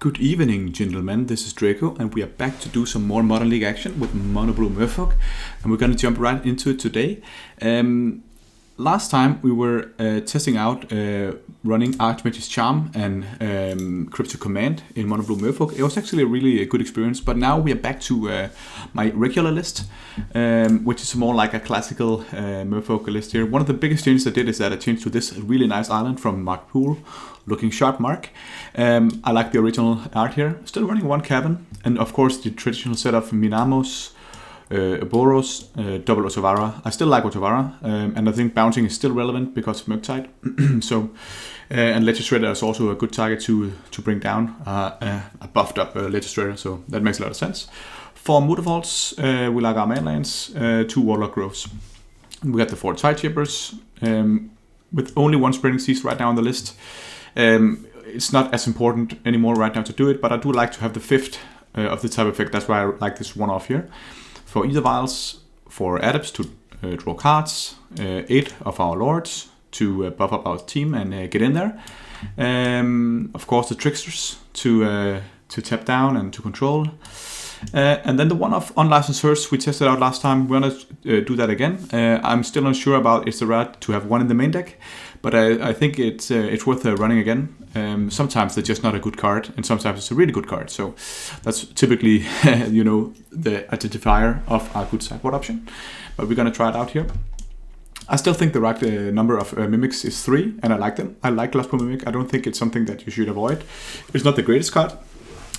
Good evening, gentlemen. This is Draco, and we are back to do some more Modern League action with Mono Blue Merfolk, and we're going to jump right into it today. Last time we were testing out running Archmage's Charm and Crypto Command in Mono Blue Merfolk. It was actually a really good experience, but now we are back to my regular list, which is more like a classical Merfolk list here. One of the biggest changes I did is that I changed to this really nice island from Mark Poole, looking sharp Mark. I like the original art here. Still running one cabin, and of course the traditional set of Minamos, Boros, double Otavara. I still like Otavara, and I think bouncing is still relevant because of Murktide. So, and Legislator is also a good target to bring down a buffed up Legislator, so that makes a lot of sense. For Mutavaults, we like our manlands, 2 Warlock Groves. We got the 4 Tide Chippers, with only 1 Spreading Seas right now on the list. It's not as important anymore right now to do it, but I do like to have the 5th of the type effect. That's why I like this one off here. For Ether Vials, for Adepts to draw cards, 8 of our Lords to buff up our team and get in there. Of course, the Tricksters to tap down and to control. And then the one of Unlicensed Hearse we tested out last time. We're going to do that again. I'm still unsure about it's the right to have one in the main deck, but I think it's worth running again. Sometimes they're just not a good card, and sometimes it's a really good card. So that's typically, the identifier of a good sideboard option. But we're going to try it out here. I still think the right number of Mimics is 3, and I like them. I like Glasspool Mimic. I don't think it's something that you should avoid. It's not the greatest card,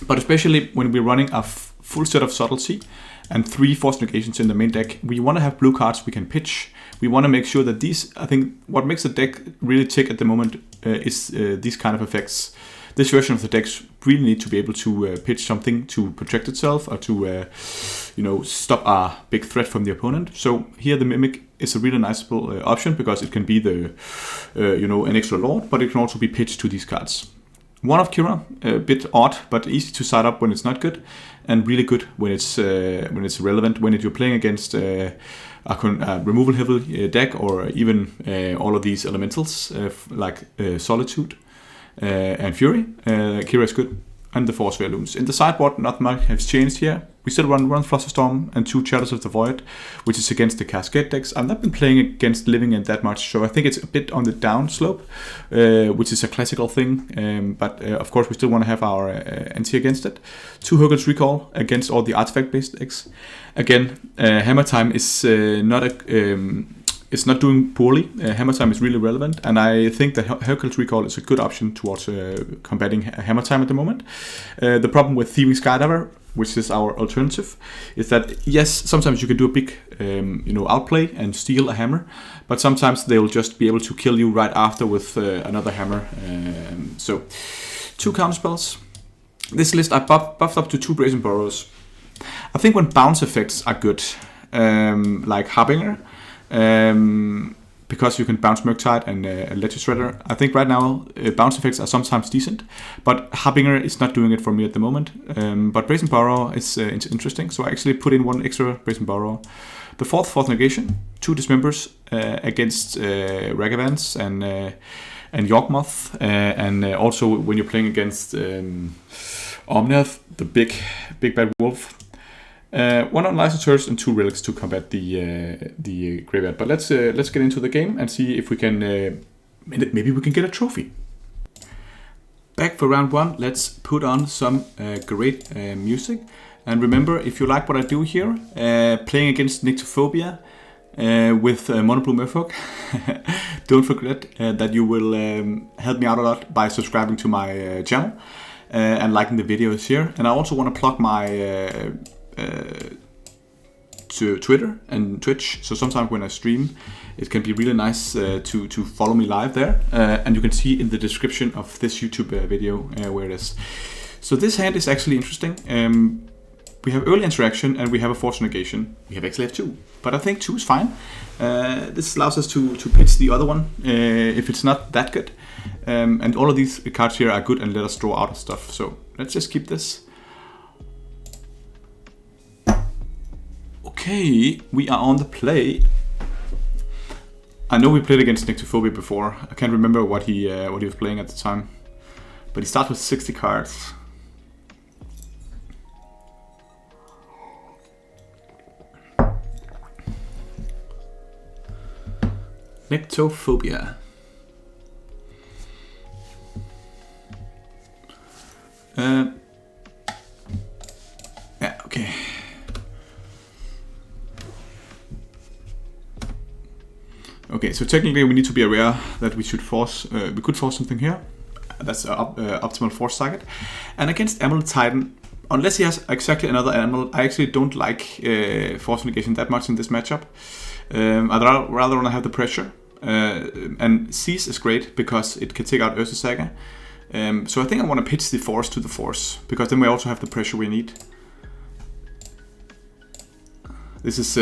but especially when we're running a full set of Subtlety and 3 Force Negations in the main deck, we want to have blue cards we can pitch. We want to make sure that these, I think what makes the deck really tick at the moment is these kind of effects. This version of the decks really need to be able to pitch something to protect itself or to, stop a big threat from the opponent. So here the Mimic is a really nice option because it can be the, an extra Lord, but it can also be pitched to these cards. One of Kira, a bit odd, but easy to side up when it's not good, and really good when it's relevant. When you're playing against a removal heavy deck, or even all of these elementals like Solitude and Fury, Kira is good. And the Force Loons. In the sideboard, not much has changed here. We still run Flusterstorm and 2 Shadows of the Void, which is against the Cascade decks. I've not been playing against Living End that much, so I think it's a bit on the down slope, which is a classical thing. But of course, we still want to have our anti against it. 2 Hurkyl's Recall against all the artifact-based decks. Again, Hammer Time is it's not doing poorly. Hammer Time is really relevant, and I think that Hurkyl's Recall is a good option towards combating Hammer Time at the moment. The problem with Thieving Skydiver, which is our alternative, is that yes, sometimes you can do a big outplay and steal a hammer, but sometimes they will just be able to kill you right after with another hammer. So 2 counterspells. This list I buffed up to 2 Brazen Burrows. I think when bounce effects are good, like Harbinger, because you can bounce Murktide and Legislator. I think right now bounce effects are sometimes decent, but Harbinger is not doing it for me at the moment. But Brazen Burrow is interesting, so I actually put in 1 extra Brazen Burrow. The fourth negation, 2 Dismembers against Ragavans and Yawgmoth, and also when you're playing against Omnath, the big bad wolf. 1 Unlicensed Hearse and 2 Relics to combat the graveyard. But let's get into the game and see if we can maybe we can get a trophy. Back for round 1. Let's put on some great music. And remember, if you like what I do here, playing against Nyctophobia with Mono Blue Merfolk, don't forget that you will help me out a lot by subscribing to my channel and liking the videos here. And I also want to plug my to Twitter and Twitch, so sometimes when I stream it can be really nice to follow me live there, and you can see in the description of this YouTube video where it is. So this hand is actually interesting. We have early interaction and we have a Force Negation. We actually have 2, but I think 2 is fine. This allows us to pitch the other one if it's not that good, and all of these cards here are good and let us draw out of stuff. So let's just keep this. Okay, we are on the play. I know we played against Nyctophobia before. I can't remember what he was playing at the time, but he starts with 60 cards. Nectophobia. Yeah, okay. Okay, so technically we need to be aware that we should force, we could force something here. That's optimal force target. And against Amulet Titan, unless he has exactly another Amulet, I actually don't like force negation that much in this matchup. I'd rather want to have the pressure. And Seize is great because it can take out Ursa Saga. So I think I want to pitch the force to the force, because then we also have the pressure we need. This is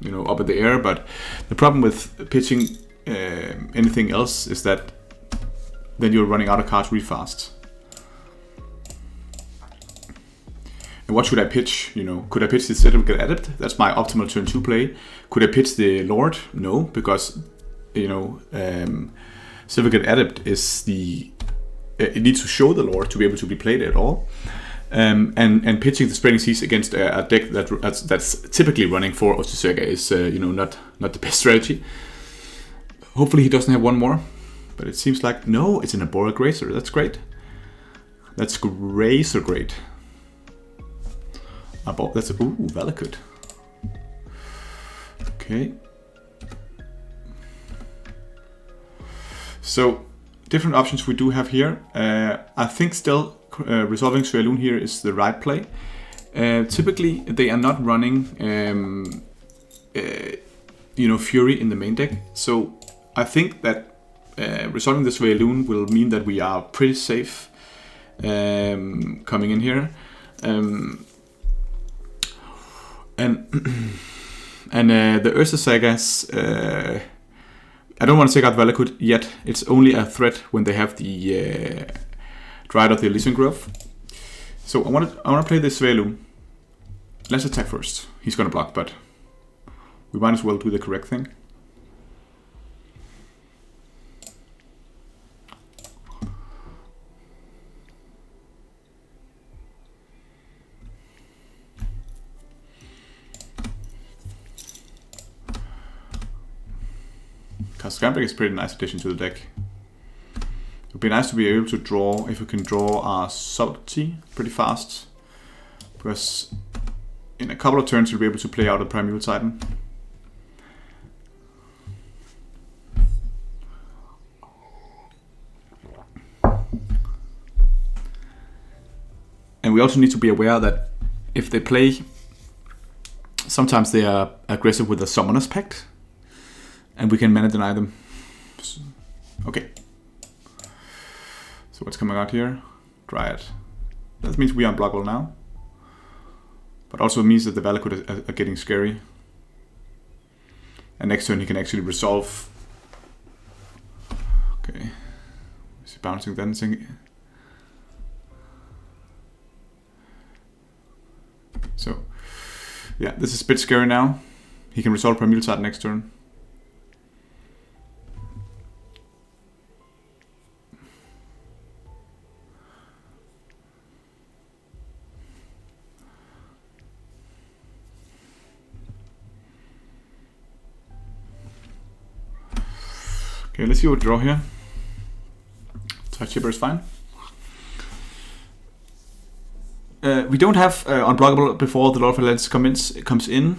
you know, up in the air, but the problem with pitching anything else is that then you're running out of cards really fast. And what should I pitch? You know, could I pitch the Certificate Adept? That's my optimal turn 2 play. Could I pitch the Lord? No, because you know, Certificate Adept is the it needs to show the Lord to be able to be played at all. And pitching the Spreading Seas against a deck that's typically running 4 Ostysaga is you know, not the best strategy. Hopefully he doesn't have one more, but it seems like no, it's an Abora Grazer. That's great. That's Grazer great. That's ooh, Valakut. Okay. So different options we do have here. I think still resolving Svelun here is the right play. Typically they are not running you know, Fury in the main deck, so I think that resolving the Svelun will mean that we are pretty safe coming in here. And the Ursa Sagas, I don't want to take out Valakut yet. It's only a threat when they have the Dryad of the Elysian Grove. So I want to play this Svelun. Let's attack first. He's gonna block, but we might as well do the correct thing. Scambrick is a pretty nice addition to the deck. It would be nice to be able to draw, if we can draw our Subtlety pretty fast, because in a couple of turns you'll be able to play out a Primeval Titan. And we also need to be aware that if they play, sometimes they are aggressive with the Summoner's Pact, and we can mana deny them. Okay. So what's coming out here? Dryad. That means we are unblockable now. But also it means that the Valakut are getting scary. And next turn he can actually resolve. Okay. Is he bouncing dancing? So yeah, this is a bit scary now. He can resolve Primeval Titan next turn. Okay, let's see what we draw here. Touch Chipper is fine. We don't have unblockable before the Lord of Lens comes in.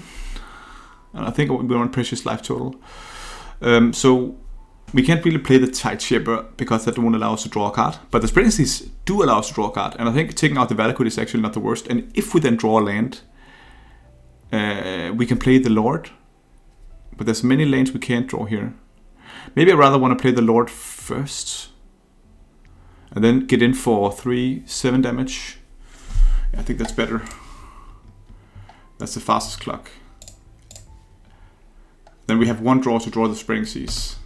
And I think we want Precious Life Total. So we can't really play the Tide Shipper because that won't allow us to draw a card. But the Spreading Seas do allow us to draw a card. And I think taking out the Valakut is actually not the worst. And if we then draw a land, we can play the Lord. But there's many lanes we can't draw here. Maybe I rather want to play the Lord first. And then get in for 3/7 damage. Yeah, I think that's better. That's the fastest clock. Then we have one draw to draw the Spreading Seas.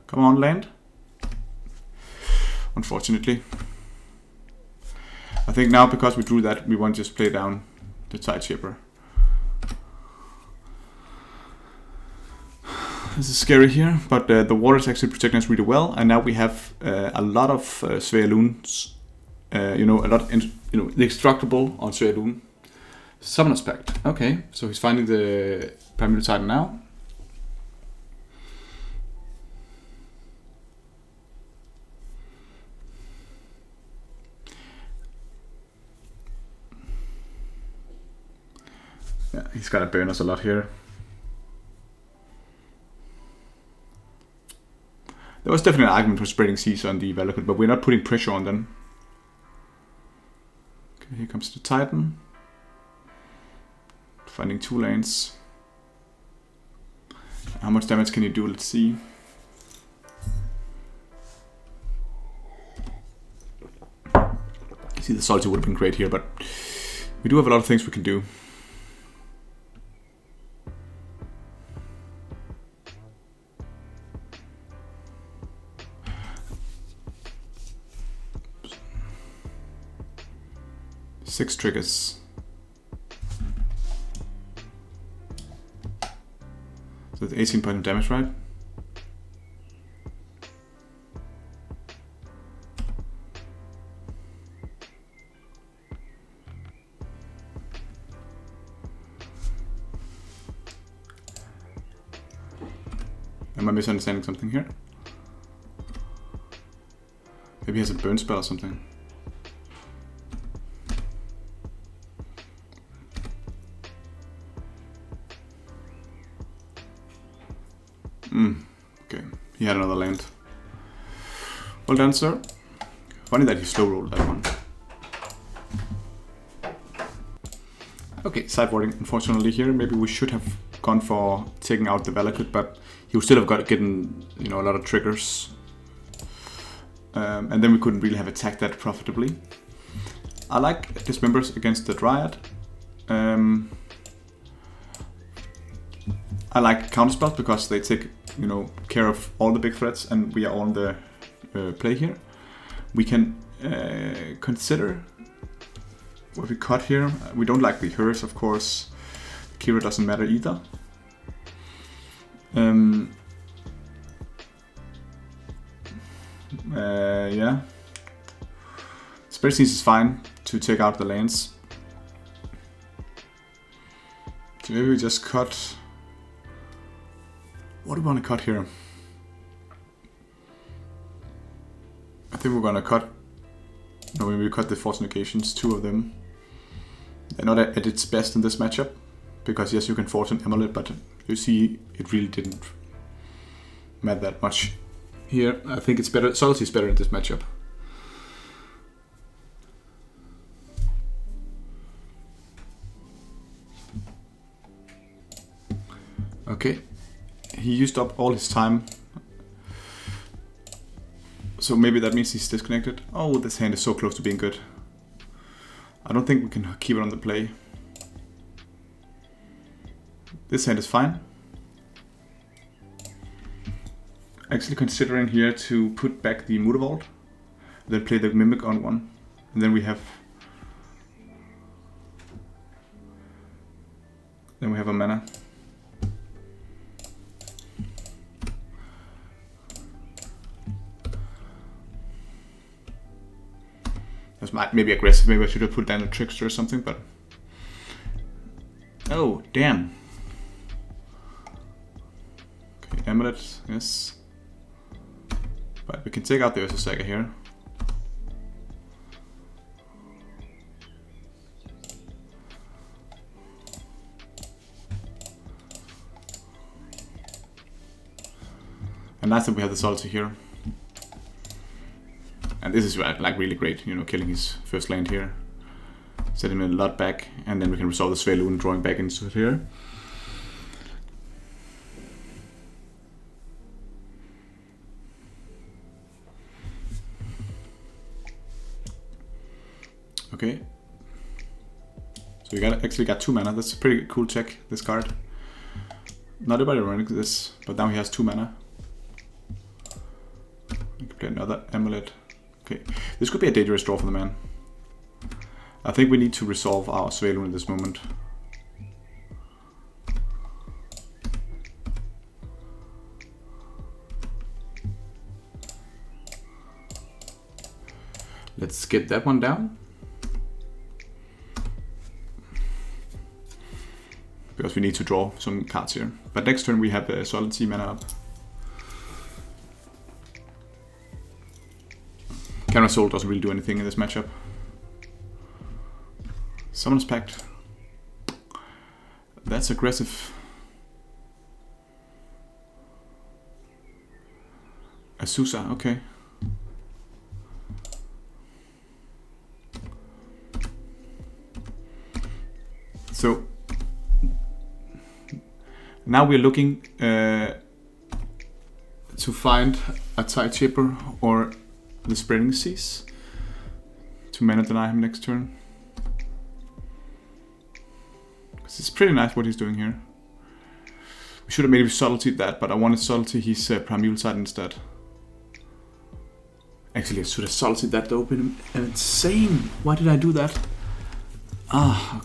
Come on, land. Unfortunately. I think now because we drew that, we want to just play down the Tide Shipper. This is scary here, but the water is actually protecting us really well, and now we have a lot of Svelun's, you know, a lot, you know, the Extractable on Svelun. Summoner's Pact. Okay, so he's finding the Primeval Titan now. Yeah, he's gotta burn us a lot here. There was definitely an argument for spreading Seas on the Valakut, but we're not putting pressure on them. Okay, here comes the Titan. Finding 2 lanes. How much damage can you do? Let's see. See, the Salty would have been great here, but we do have a lot of things we can do. Six triggers. So it's 18 points of damage, right? Am I misunderstanding something here? Maybe he has a burn spell or something. Okay, he had another land. Well done, sir. Funny that he slow rolled that one. Okay, sideboarding, unfortunately here. Maybe we should have gone for taking out the Valakut, but he would still have gotten, you know, a lot of triggers. And then we couldn't really have attacked that profitably. I like Dismembers against the Dryad. I like counterspells because they take, you know, care of all the big threats, and we are on the play here. We can consider what we cut here. We don't like the Hearse, of course. Kira doesn't matter either. Yeah. Spread Seas is fine to take out the lands. So maybe we just cut. What do we want to cut here? I think we're gonna cut. No, maybe we cut the Force Negations, 2 of them. They're not at its best in this matchup, because yes, you can force an Amulet, but you see, it really didn't matter that much here. I think it's better. Salty is better in this matchup. Okay. He used up all his time. So maybe that means he's disconnected. Oh, this hand is so close to being good. I don't think we can keep it on the play. This hand is fine. Actually considering here to put back the Mutavault, then play the Mimic on one. And then we have a mana. That's maybe aggressive. Maybe I should have put down a Trickster or something, but oh damn. Okay, Amulet, yes. But we can take out the Ursa Saga here. And nice that we have the Salty here. And this is like really great, you know, killing his first land here. Set him a lot back, and then we can resolve the Svelun, drawing back into it here. Okay. So we actually got 2 mana. That's a pretty cool check, this card. Not everybody running this, but now he has 2 mana. We can play another Amulet. Okay, this could be a dangerous draw for the man. I think we need to resolve our Svelun in this moment. Let's get that one down. because we need to draw some cards here. But next turn we have Solidity mana up. Camera Soul doesn't really do anything in this matchup. Summoner's Pact. That's aggressive. Azusa, okay. So now we're looking to find a Tide Chipper or the Spreading Seas to mana deny him next turn. Because it's pretty nice what he's doing here. We should have maybe subtlety that, but I wanted subtlety his Primeval Titan instead. Actually, I should have subtlety that to open him. Insane! Why did I do that? Ah,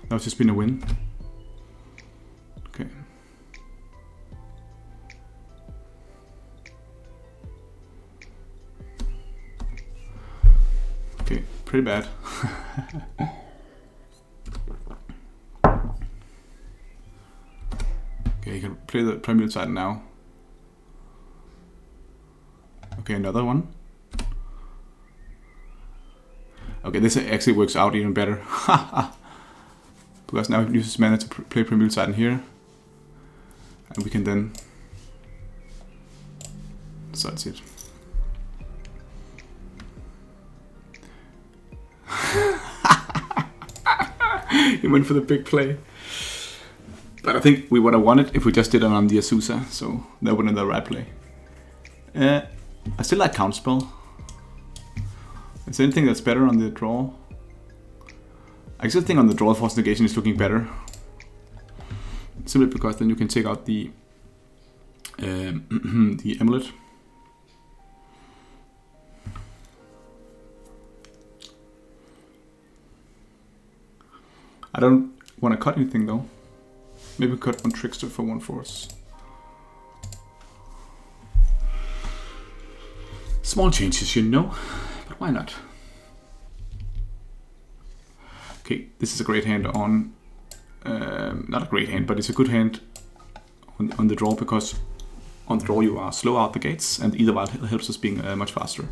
that was just been a win. Okay. Okay, pretty bad. Okay, you can play the Primeval Titan now. Okay, another one. Okay, this actually works out even better. Because now we use mana to play Primeval Titan here. And we can then... So that's it. He went for the big play. But I think we would have won it if we just did it on the Azusa, so that would have been the right play. I still like Counterspell. Is there anything that's better on the draw? I still think on the draw Force Negation is looking better. Simply because then you can take out the the Amulet. I don't want to cut anything though. Maybe cut one Trickster for one Force. Small changes, you know, but why not? Okay, this is a great hand on, not a great hand, but it's a good hand on the draw, because on the draw you are slow out the gates, and either wild helps us being much faster.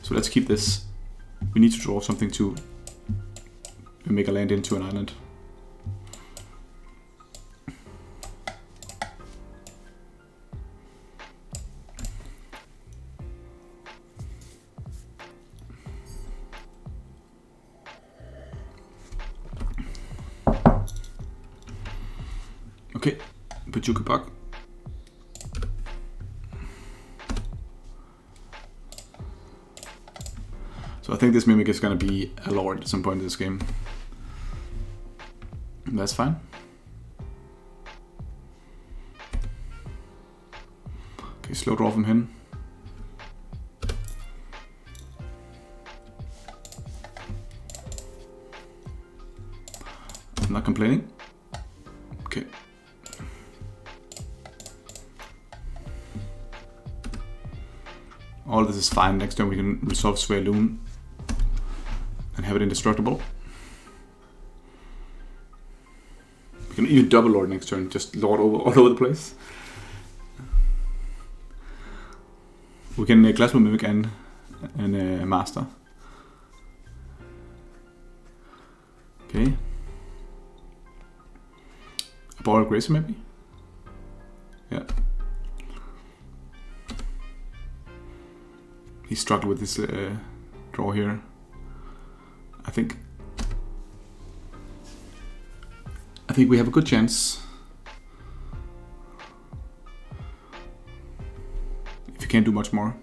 So let's keep this. We need to draw something to make a land into an island. Okay, Pachuca Buck. So I think this Mimic is going to be a Lord at some point in this game. That's fine. Okay, slow draw from him. I'm not complaining. Okay. All this is fine. Next turn we can resolve Swearloon and have it indestructible. We can even double Lord next turn, just Lord all over the place. We can Glassmold Mimic and Master. Okay. A Boreal Gracer maybe? Yeah. He struggled with this draw here. I think we have a good chance. If you can't do much more.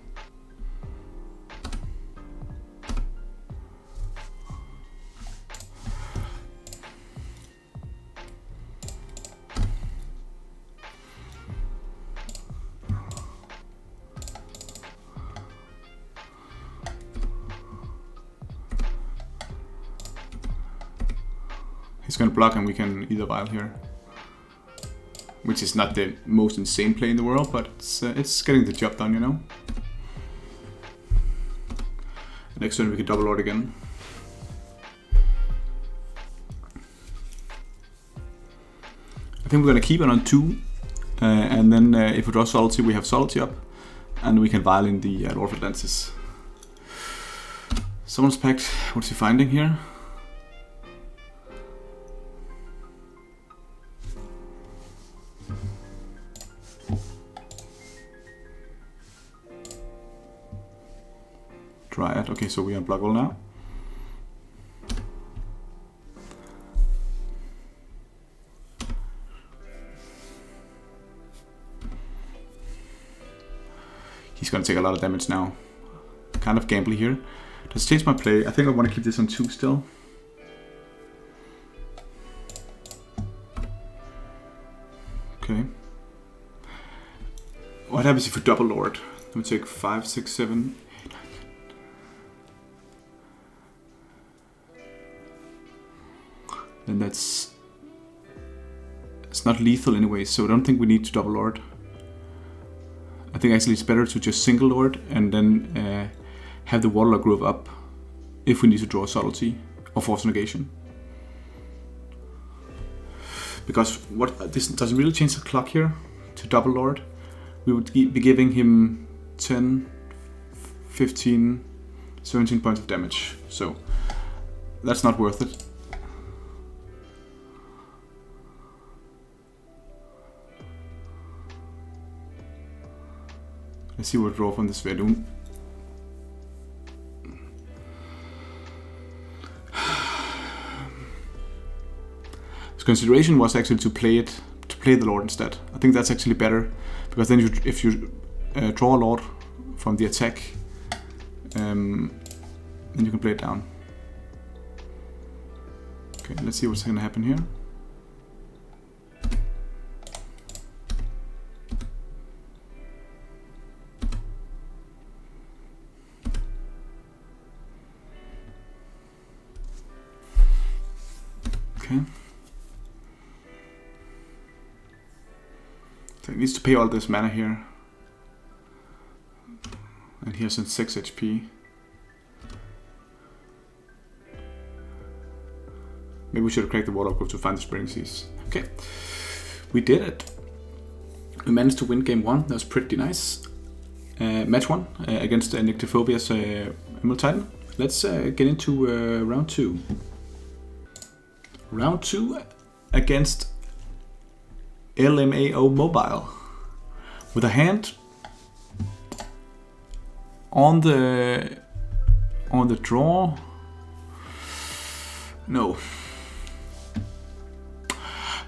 He's gonna block and we can either wild here. Which is not the most insane play in the world, but it's getting the job done, you know. Next turn we can double Lord again. I think we're gonna keep it on 2, and then if we draw Subtlety, we have Subtlety up, and we can violin the Lord of Atlantis. Someone's Pact, what's he finding here? Dryad, okay, so we're unblockable now. He's gonna take a lot of damage now. Kind of gambly here. Let's change my play. I think I want to keep this on 2 still. Okay. What happens if we double Lord? We take 5, 6, 7. Then it's not lethal anyway, so I don't think we need to double Lord. I think actually it's better to just single Lord and then have the Warlock Grove up if we need to draw Subtlety or Force Negation. Because this doesn't really change the clock here to double Lord. We would be giving him 10, 15, 17 points of damage, so that's not worth it. Let's see what we draw from this Verdun. His consideration was actually to play the Lord instead. I think that's actually better, because then if you draw a Lord from the attack, then you can play it down. Okay, let's see what's going to happen here. Okay. So he needs to pay all this mana here. And he has 6 HP. Maybe we should have cracked the Warlock Grove to find the Spring Seas. Okay. We did it. We managed to win game 1. That was pretty nice. Match 1 against Nyctophobia's Primeval Titan. Let's get into round 2. Round 2 against LMAO Mobile. With a hand on the draw. No.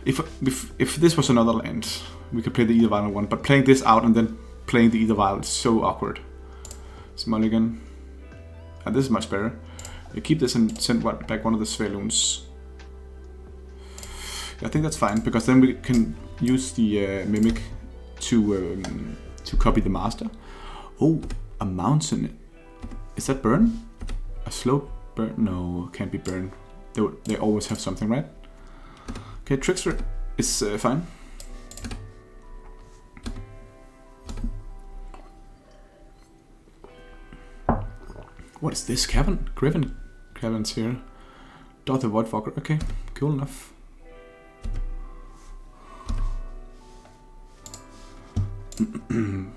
If this was another land, we could play the Either Violent one, but playing this out and then playing the Either Violent is so awkward. It's mulligan. And this is much better. We keep this and send back one of the Svelloons. I think that's fine, because then we can use the Mimic to copy the Master. Oh, a Mountain. Is that burn? A slow burn? No, can't be burn. They always have something, right? Okay, Trickster is fine. What is this? Griffin Caverns here. Dot the Voidwalker. Okay, cool enough.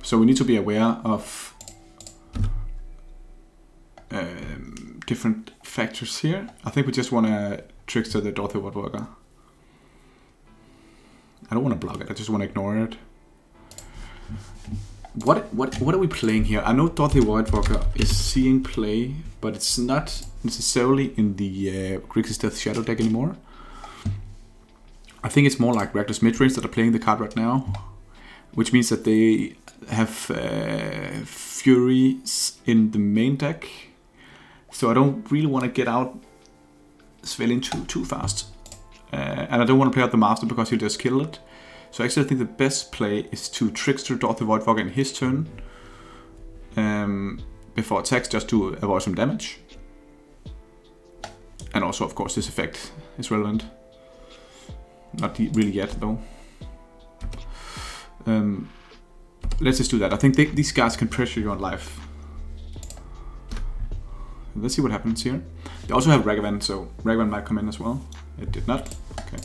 So we need to be aware of different factors here. I think we just want to Trickster the Dorothy Voidwalker. I don't want to block it, I just want to ignore it. What are we playing here? I know Dorothy Voidwalker is seeing play, but it's not necessarily in the Grixis Death Shadow deck anymore. I think it's more like Reckless Midrange that are playing the card right now, which means that they have Furies in the main deck. So I don't really want to get out Svelin too fast. And I don't want to play out the Master because he'll just kill it. So actually I think the best play is to Trickster Dorothy Voidwalker in his turn before attacks, just to avoid some damage. And also, of course, this effect is relevant. Not really yet, though. Let's just do that. I think these guys can pressure you on life. Let's see what happens here. They also have Ragavan, so Ragavan might come in as well. It did not. Okay.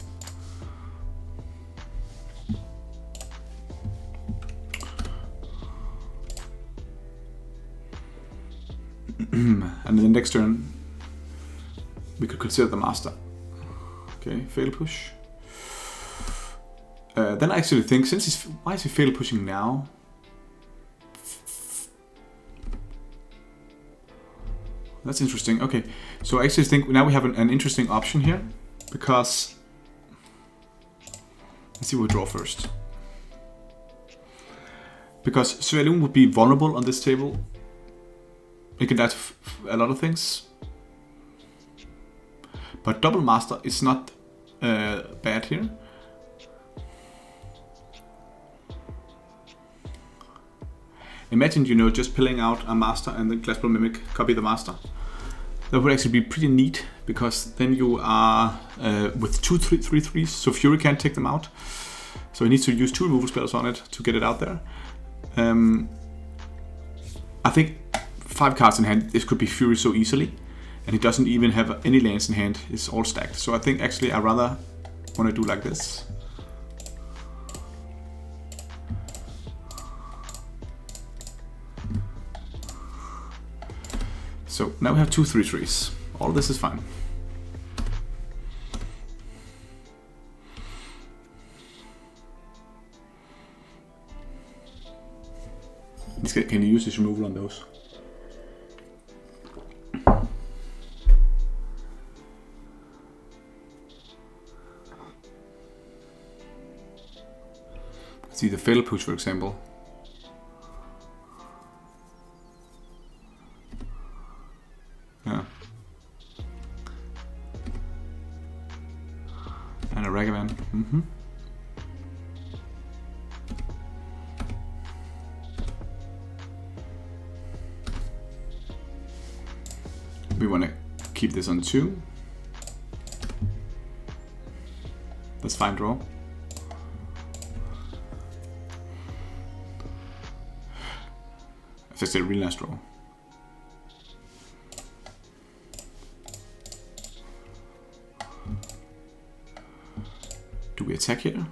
And then next turn, we could consider the master. Okay, fail push. Then I actually think, why is he fail pushing now? That's interesting. Okay, so I actually think now we have an interesting option here, because let's see what we draw first. Because Svelung would be vulnerable on this table. It can die to a lot of things. But double master is not bad here. Imagine, you know, just pilling out a master and then Glassblow Mimic copy the master. That would actually be pretty neat, because then you are with 2/3/3s, so Fury can't take them out. So he needs to use 2 removal spells on it to get it out there. I think 5 cards in hand, this could be Fury so easily, and he doesn't even have any lands in hand. It's all stacked. So I think actually I rather want to do like this. So now we have 2 3/3s. All this is fine. Can you use this removal on those? Let's see the fail push, for example. Yeah. And a Ragavan. Mm-hmm. We want to keep this on 2. That's fine draw. That's a really nice draw. Do we attack here?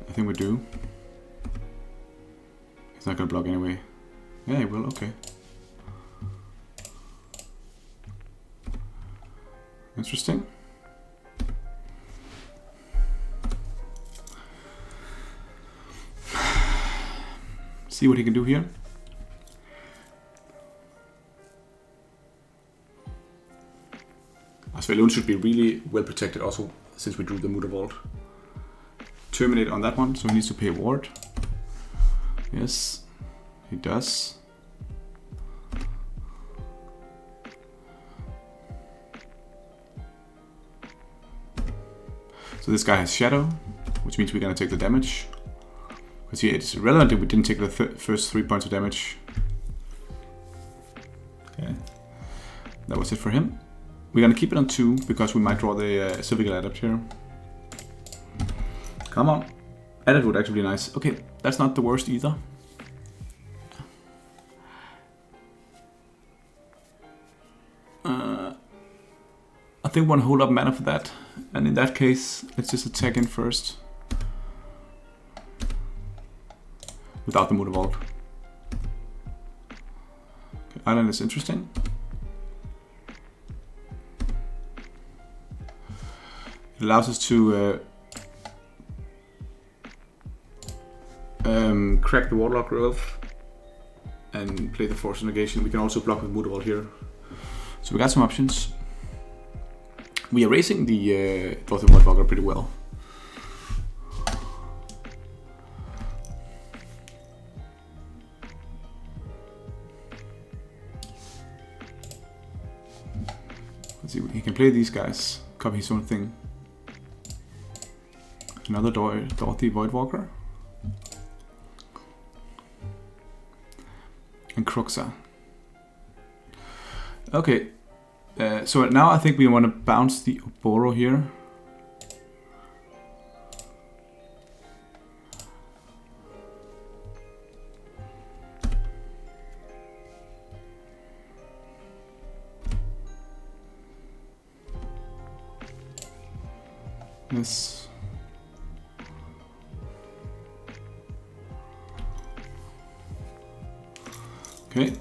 I think we do. He's not gonna block anyway. Yeah, he will, okay. Interesting. See what he can do here. Svelung should be really well protected also, since we drew the Muda Vault. Terminate on that one, so he needs to pay a ward. Yes, he does. So this guy has Shadow, which means we're gonna take the damage. Because here it's relevant that we didn't take the first 3 points of damage. Okay, that was it for him. We're gonna keep it on 2 because we might draw the Silvical Adept here. Come on. Adept would actually be nice. Okay, that's not the worst either. I think we want to hold up mana for that. And in that case, let's just attack in first. Without the Muda Vault. Okay, Island is interesting. It allows us to crack the Warlock Grove and play the Force Negation. We can also block with Muda Vault here. So we got some options. We are racing the Dwarf Voidwalker pretty well. Let's see, he can play these guys, copy his own thing. Another Dorothy Voidwalker. And Croxa. Okay, so now I think we want to bounce the Oboro here. Yes. Okay.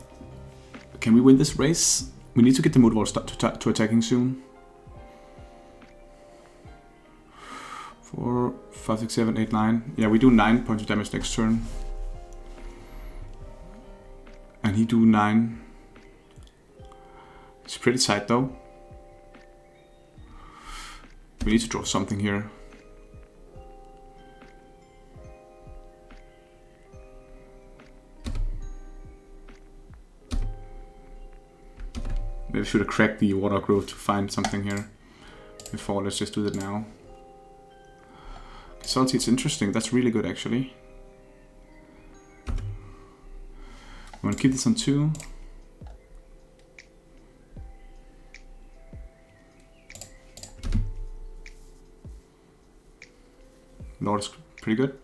Can we win this race? We need to get the Mood Wall to attacking soon. 4, 5, 6, 7, 8, 9. Yeah, we do 9 points of damage next turn. And he do 9. It's pretty tight though. We need to draw something here. Maybe I should have cracked the Water Growth to find something here before. Let's just do that now. Salty, it's interesting. That's really good actually. I'm gonna keep this on 2. Lord is pretty good.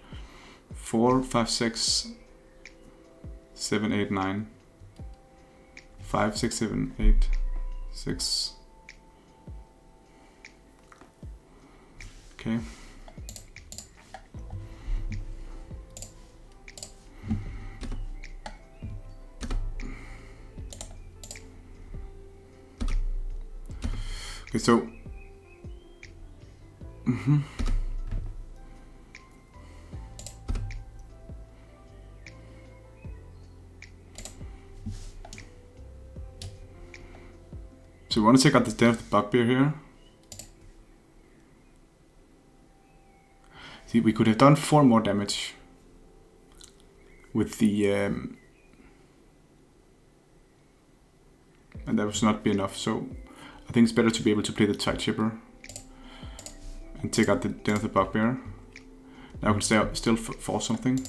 4, 5, 6, 7, 8, 9. 5, 6, 7, 8, 6. Okay. Okay, so. So we want to check out the Den of the Bugbear here. See, we could have done 4 more damage with the and that would not be enough. So I think it's better to be able to play the Tide Chipper and take out the Den of the Bugbear. Now we can still force something.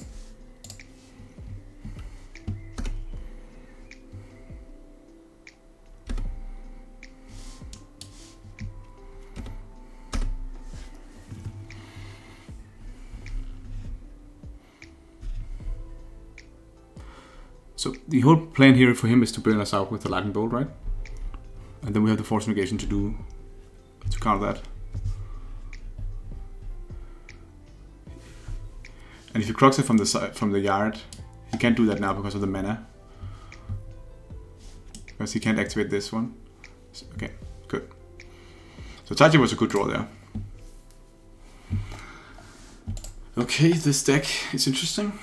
So the whole plan here for him is to burn us out with the Lightning Bolt, right? And then we have the Force Negation to counter that. And if you Crux it from the side, from the yard, he can't do that now because of the mana. Because he can't activate this one. Okay, good. So Taiji was a good draw there. Okay, this deck is interesting.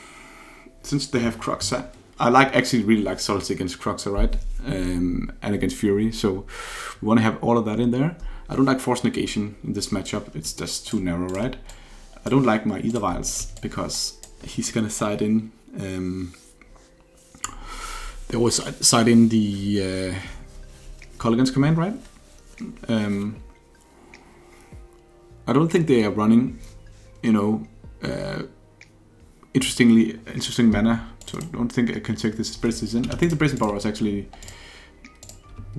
Since they have Cruxa, I actually really like Solid against Cruxa, right? And against Fury, so we want to have all of that in there. I don't like Force Negation in this matchup, it's just too narrow, right? I don't like my Ether Vials because he's gonna side in. They always side in the Colligan's Command, right? I don't think they are running, you know, interesting mana. So I don't think I can take this Brazen in. I think the Brazen Power is actually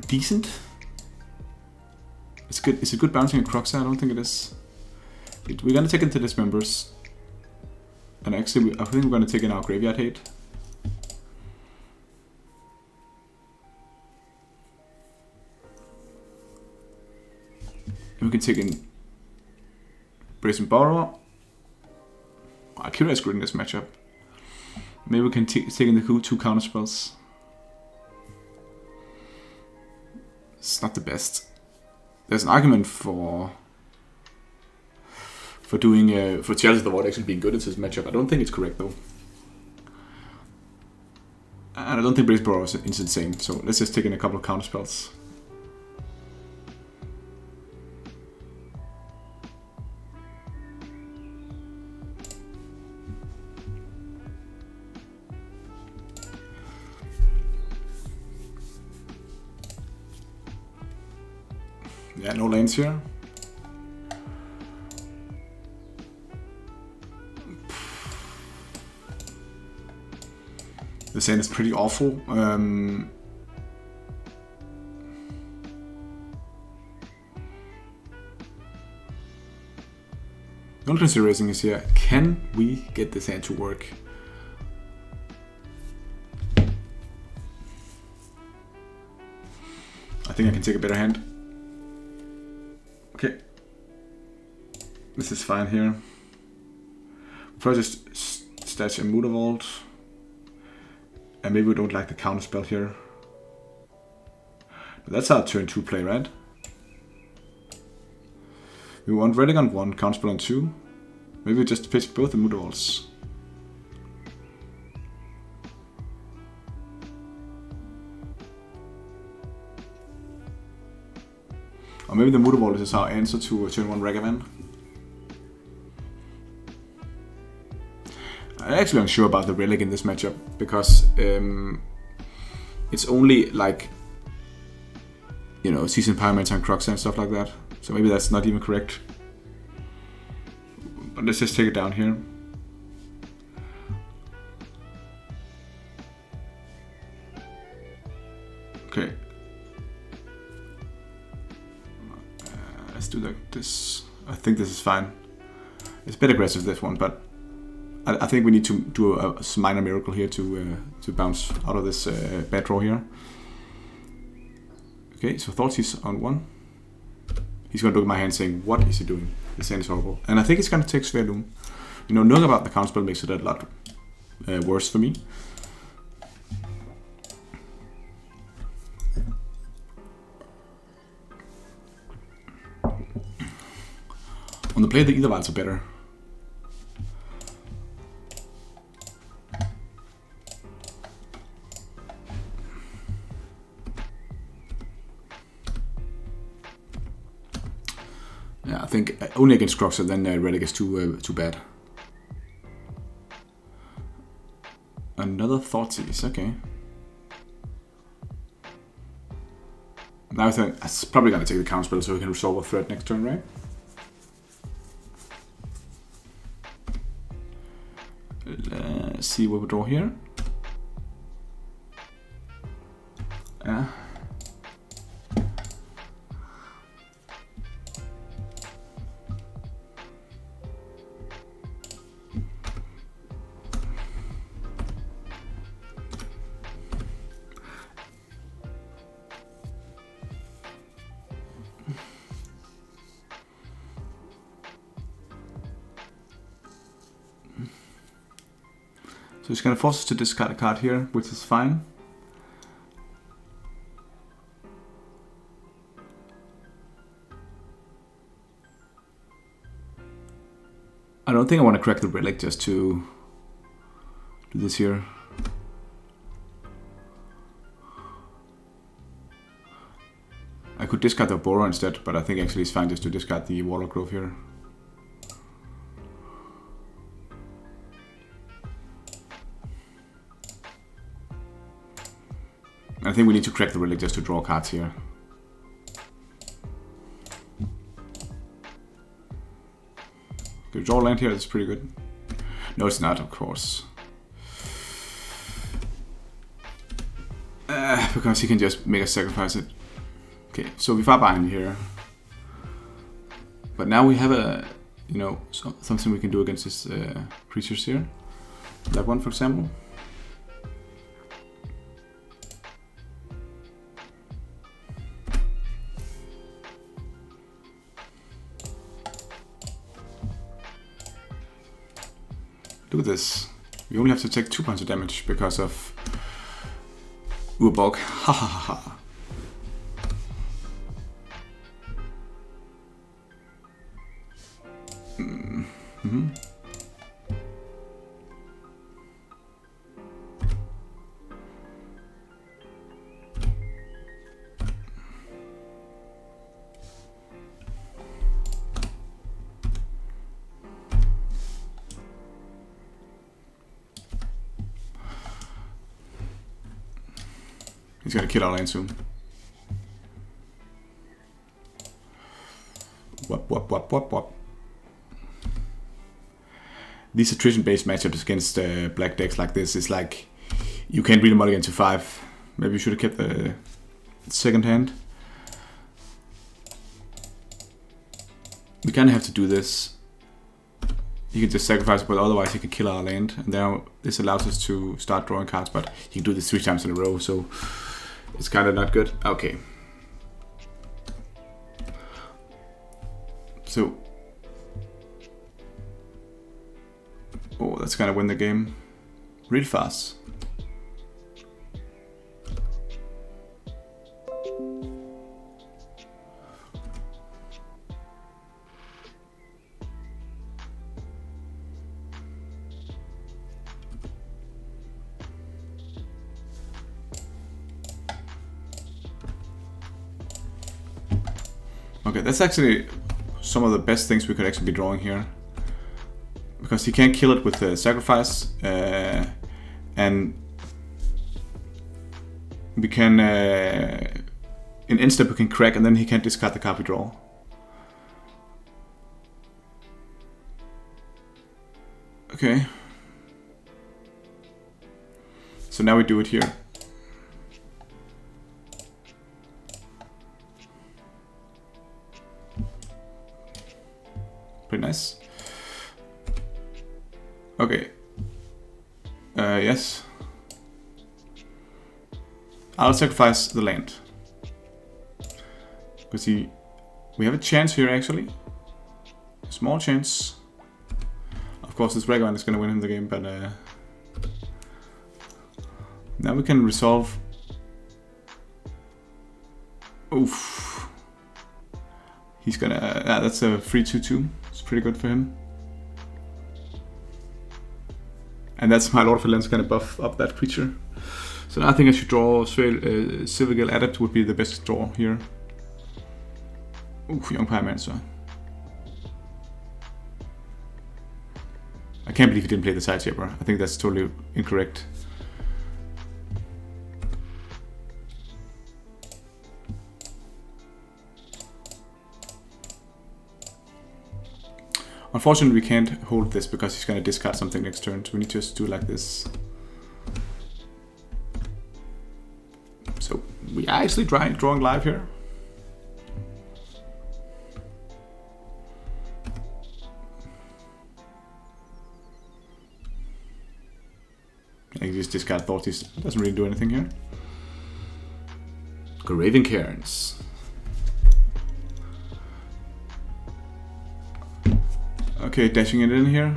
decent. It's good. Is it good bouncing a Cruxa? I don't think it is. We're gonna take into Dismembers. And actually, I think we're gonna take in our Graveyard Hate. And we can take in Brazen Borrower. Akira is good in this matchup. Maybe we can take in the 2 counter spells. It's not the best. There's an argument for doing for Chalice of the Void actually being good in this matchup. I don't think it's correct though. And I don't think Brazen Borrower is insane. So let's just take in a couple of counter spells. Yeah, no lanes here. The sand is pretty awful. The only consideration is here, can we get the sand to work? I think I can take a better hand. Okay, this is fine here. Probably just stash a Muda Vault, And maybe we don't like the counter spell here. But that's our turn 2 play, right? We want Relic on 1, counter spell on 2. Maybe we just pitch both the Mudaballs. Or maybe the Mudaball is our answer to a turn 1 Ragavan. I'm actually unsure about the Relic in this matchup, because it's only like, you know, Seasoned Pyromancer and Croxa and stuff like that. So maybe that's not even correct. But let's just take it down here. Okay. Let's do like this. I think this is fine. It's a bit aggressive, this one, but I think we need to do a minor miracle here to bounce out of this bad draw here. Okay, so thoughts he's on 1. He's gonna look at my hand saying, what is he doing? This hand is horrible. And I think he's gonna take Sverloom. You know, knowing about the counterspell makes it a lot worse for me. On the play, the Ether Vials are better. Yeah, I think only against Croxa, then Relic is too bad. Another Thoughtseize, okay. Now I think it's probably gonna take the counterspell so we can resolve a threat next turn, right? Let's see what we draw here. Yeah. So he's going to force us to discard a card here, which is fine. I don't think I want to crack the Relic just to do this here. I could discard the Borer instead, but I think actually it's fine just to discard the Warlock Grove here. I think we need to crack the Relic just to draw cards here. Okay, draw land here, that's pretty good. No, it's not, of course. Because he can just make us sacrifice it. Okay, so we far behind here. But now we have a, you know, something we can do against these creatures here. That one, for example. Look at this. We only have to take 2 points of damage because of Urborg. Ha ha ha ha. He's gonna kill our land soon. Wop. These attrition-based matchups against black decks like this is like you can't read them out again to 5. Maybe you should have kept the second hand. We kind of have to do this. You can just sacrifice it, but otherwise you can kill our land, and now this allows us to start drawing cards. But you can do this 3 times in a row, so it's kind of not good. Okay. So, oh, that's gonna win the game real fast. Okay, that's actually some of the best things we could actually be drawing here. Because he can't kill it with the sacrifice. And we can... in instep we can crack and then he can't discard the card we draw. Okay. So now we do it here. Pretty nice. Okay. Yes. I'll sacrifice the land. Because we have a chance here actually. A small chance. Of course this Dragon is gonna win him the game, but now we can resolve. Oof. He's gonna that's a 3/2/2. It's pretty good for him. And that's my Lord of the Lands gonna buff up that creature. So now I think I should draw Silvergale Adept would be the best draw here. Ooh, Young Pyromancer. I can't believe he didn't play the Side Shaper. I think that's totally incorrect. Unfortunately, we can't hold this because he's going to discard something next turn, so we need to just do it like this. So we are actually drawing live here. I can just discard Thoughties. Doesn't really do anything here. Graven Cairns. Okay, dashing it in here.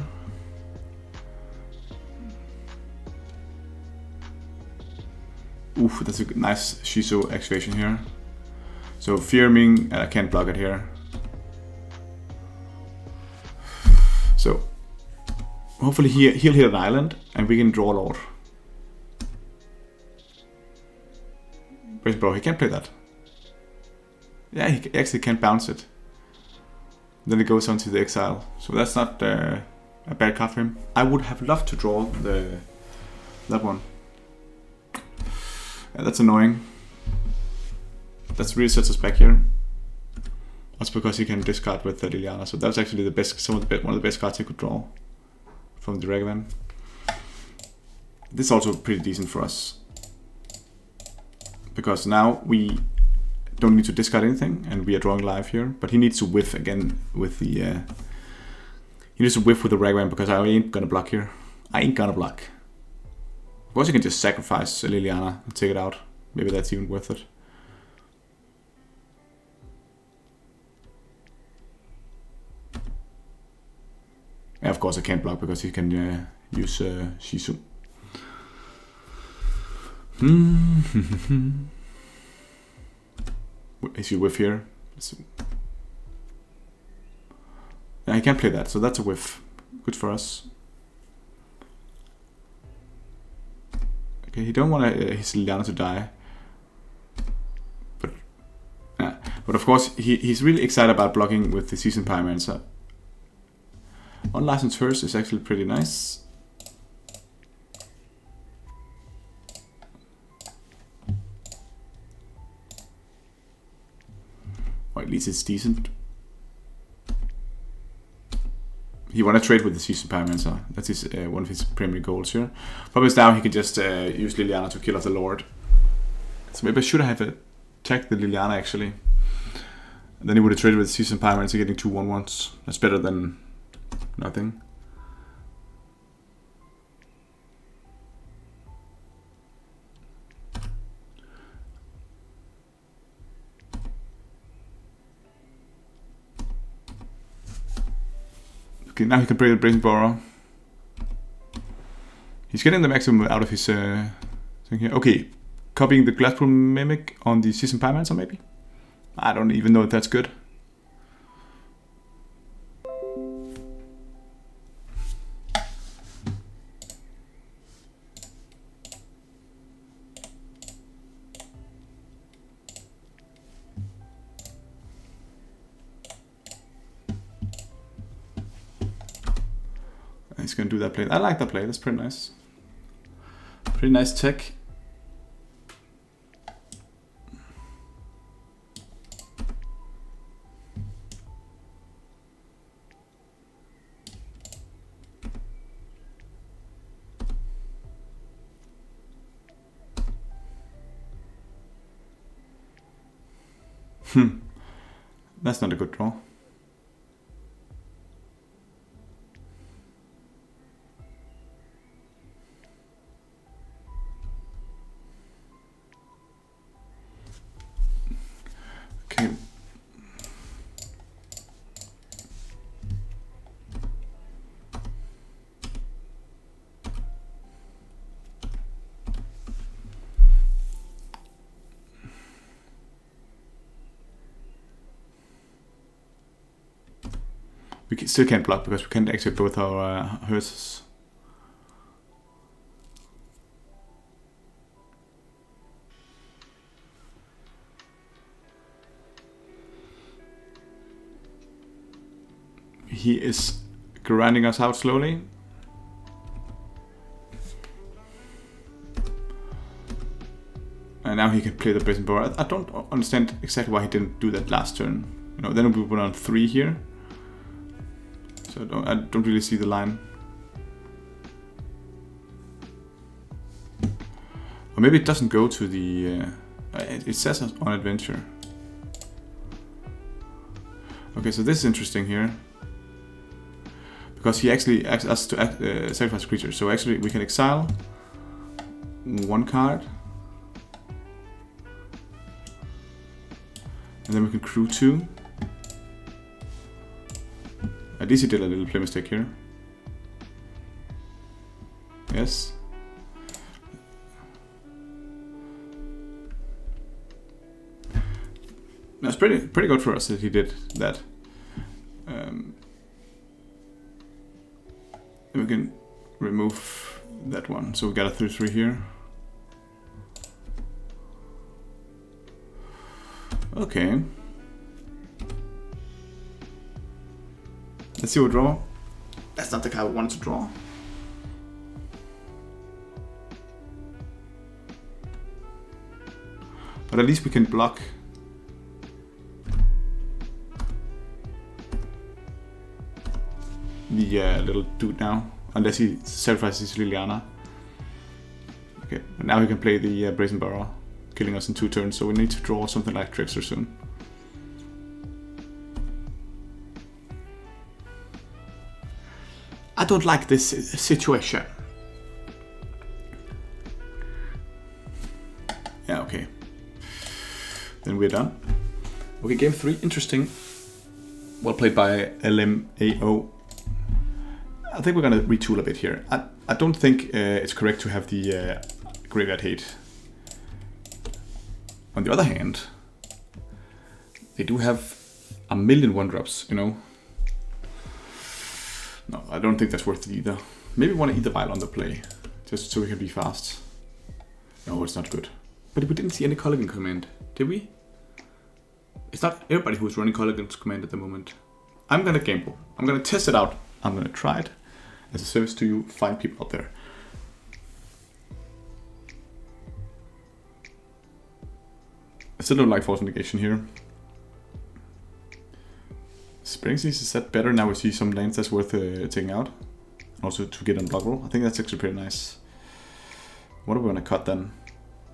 Oof, that's a nice Shiso activation here. So Fearming, I can't block it here. So hopefully he'll hit an island and we can draw Lord. Where's bro? He can't play that. Yeah, he actually can't bounce it. Then it goes on to the exile. So that's not a bad card for him. I would have loved to draw that one. Yeah, that's annoying. That's really sets us back here. That's because he can discard with the Liliana. So that's actually the best, one of the best cards he could draw from the Dragon. This is also pretty decent for us. Because now we don't need to discard anything and we are drawing live here. But he needs to whiff again with the... he needs to whiff with the Ragman because I ain't gonna block here. I ain't gonna block. Of course you can just sacrifice Liliana and take it out. Maybe that's even worth it. Yeah, of course I can't block because he can use Shiso. Is he whiff here? Yeah, he can't play that, so that's a whiff. Good for us. Okay, he don't want his Liliana to die. But of course, he's really excited about blocking with the Seasoned Pyromancer. Unlicensed Hearse is actually pretty nice. Or at least it's decent. He want to trade with the Seasoned Pyromancer. That's his one of his primary goals here. Probably now he can just use Liliana to kill off the Lord. So maybe I should have attacked the Liliana actually. And then he would have traded with the Seasoned Pyromancer, getting 2 1/1s. That's better than nothing. Okay, now he can play the Brazen Borrower. He's getting the maximum out of his thing here. Okay, copying the Glasspool Mimic on the Seasoned Pyromancer maybe? I don't even know if that's good. He's gonna do that play. I like that play. That's pretty nice. Pretty nice tech. That's not a good draw. Okay. We still can't block because we can't activate both our Hearses. He is grinding us out slowly. And now he can play the Brazen Boar. I don't understand exactly why he didn't do that last turn. You know, then we went on 3 here. So I don't really see the line. Or maybe it doesn't go to the... it says on adventure. Okay, so this is interesting here. Because he actually asks us to sacrifice a creature. So actually we can exile 1 card. And then we can crew 2. At least he did a little play mistake here. Yes. That's pretty good for us that he did that. And we can remove that one. So we got a 3/3 here. Okay. Let's see what draw. That's not the card we wanted to draw. But at least we can block the little dude now. Unless he sacrifices Liliana. Okay, but now he can play the Brazen Burrow, killing us in 2 turns. So we need to draw something like Trickster soon. I don't like this situation. Yeah, okay. Then we're done. Okay, game 3, interesting. Well played by LMAO. I think we're gonna retool a bit here. I don't think it's correct to have the Graveyard Hate. On the other hand, they do have a million 1-drops, you know. No, I don't think that's worth it either. Maybe want to eat the Vile on the play, just so we can be fast. No, it's not good. But we didn't see any Colligan command, did we? It's not everybody who's running Colligan's command at the moment. I'm gonna gamble. I'm gonna test it out. I'm gonna try it as a service to you fine people out there. I still don't like Force Negation here. Spring Seize, is that better? Now we see some lands that's worth taking out. Also to get on block roll. I think that's actually pretty nice. What are we gonna cut then?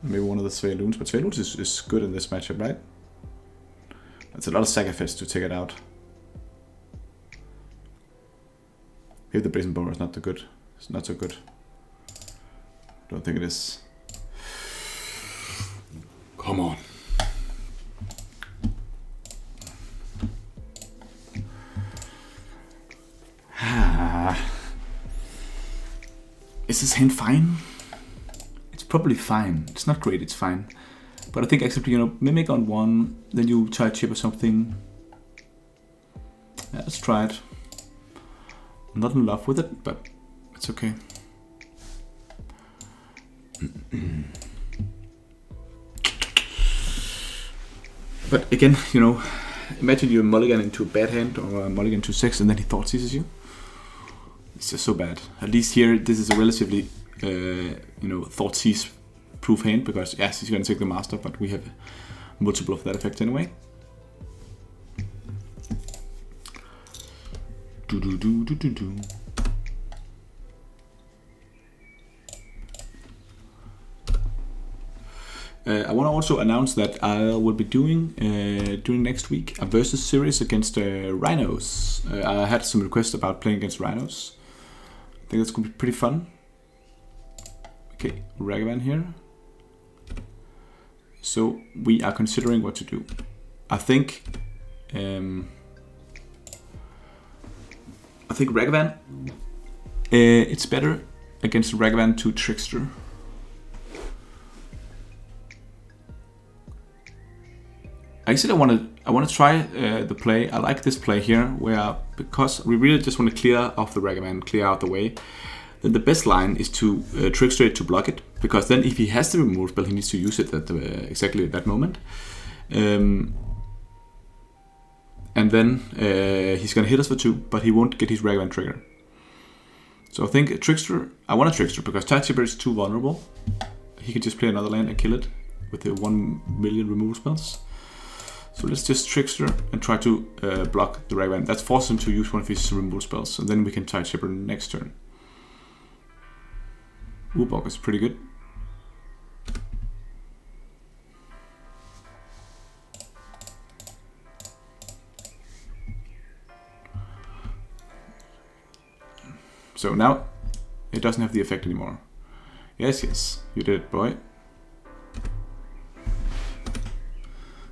Maybe one of the Sveiloons, but Sveiloons is good in this matchup, right? That's a lot of sacrifice to take it out. Maybe the Brazen Boar is not so good. It's not so good. Don't think it is. Come on. Is this hand fine? It's probably fine. It's not great, it's fine. But I think except, you know, Mimic on 1, then you try chip or something. Yeah, let's try it. I'm not in love with it, but it's okay. But again, you know, imagine you mulligan into a bad hand or a mulligan to 6 and then he thought seizes you. It's just so bad. At least here, this is a relatively, Thoughtseize proof hand, because yes, he's going to take the master, but we have multiple of that effect anyway. I want to also announce that I will be doing during next week a versus series against rhinos. I had some requests about playing against rhinos. I think that's going to be pretty fun. Okay, Ragavan here. So we are considering what to do. I think Ragavan. It's better against Ragavan to Trickster. I said I want to try the play. I like this play here, where because we really just want to clear off the Ragavan, clear out the way. Then the best line is to Trickster it to block it, because then if he has the removal spell, he needs to use it at exactly at that moment. And then he's gonna hit us for 2, but he won't get his Ragavan trigger. So I think a Trickster. I want a Trickster because Tidechipper is too vulnerable. He can just play another land and kill it with the 1 million removal spells. So let's just Trickster and try to block the Ragavan. That forces him to use one of his removal spells, and then we can Tidechipper next turn. Ubok is pretty good. So now it doesn't have the effect anymore. Yes, you did it, boy.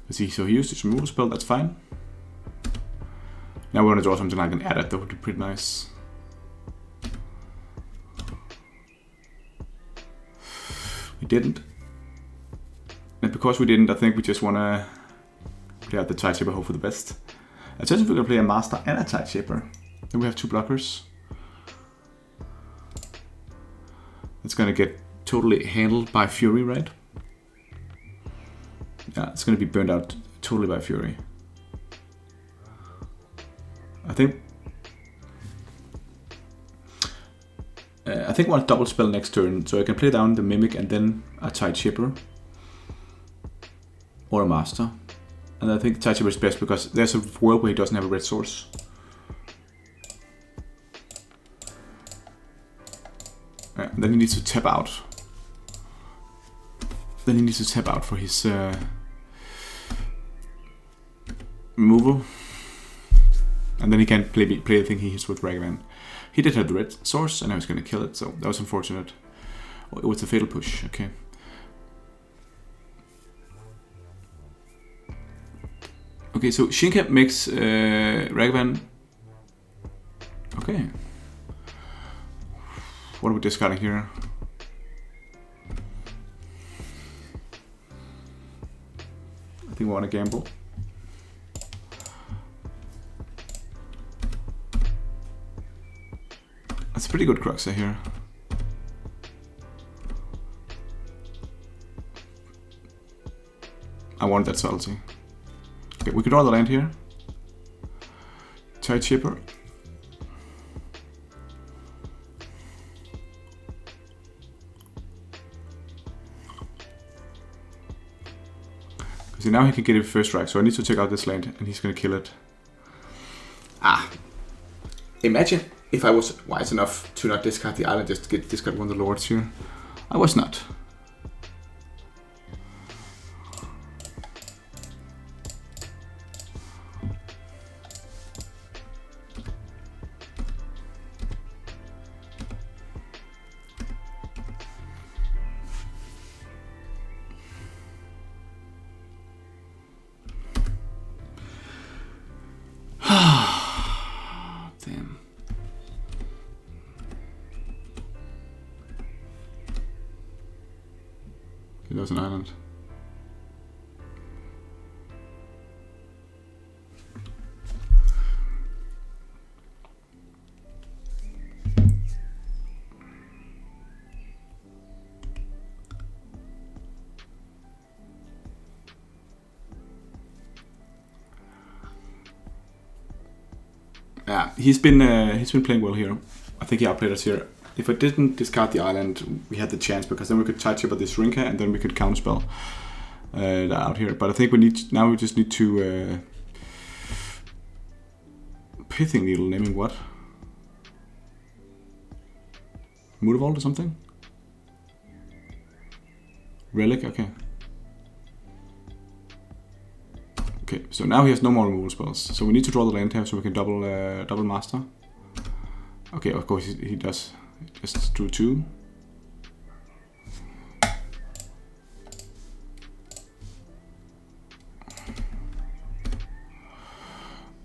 Let's see, so he used his removal spell, that's fine. Now we want to draw something like an adder, that would be pretty nice. We didn't. And because we didn't, I think we just want to play out the Tidechipper, hope for the best. I think we're going to play a Master and a Tidechipper. Then we have 2 blockers. It's going to get totally handled by Fury, right? Yeah, it's going to be burned out totally by Fury. I think I want to double spell next turn, so I can play down the Mimic and then a Tidechipper or a Master. And I think Tidechipper is best because there's a world where he doesn't have a red source. Yeah, then he needs to tap out. Then he needs to tap out for his removal. And then he can play the thing he hits with Ragavan. He did have the red source, and I was going to kill it, so that was unfortunate. Oh, it was a fatal push, okay. Okay, so Shinka makes Ragavan. Okay. What are we discarding here? I think we want to gamble. That's a pretty good Cruxa here. I want that subtlety. Okay, we could draw the land here. Tidechipper. See, now he can get it first strike, so I need to take out this land, and he's gonna kill it. Ah. Imagine if I was wise enough to not discard the island, just to discard one of the lords here. I was not. Damn. Okay, that was an island. Yeah, he's been playing well here. I think he outplayed us here. If I didn't discard the island, we had the chance, because then we could tight chipper this Rinka and then we could counterspell out here. But I think we just need to Pithing Needle, naming what? Mutavault or something? Relic, okay. Okay, so now he has no more removal spells. So we need to draw the land here so we can double master. Okay, of course he does. Just drew 2.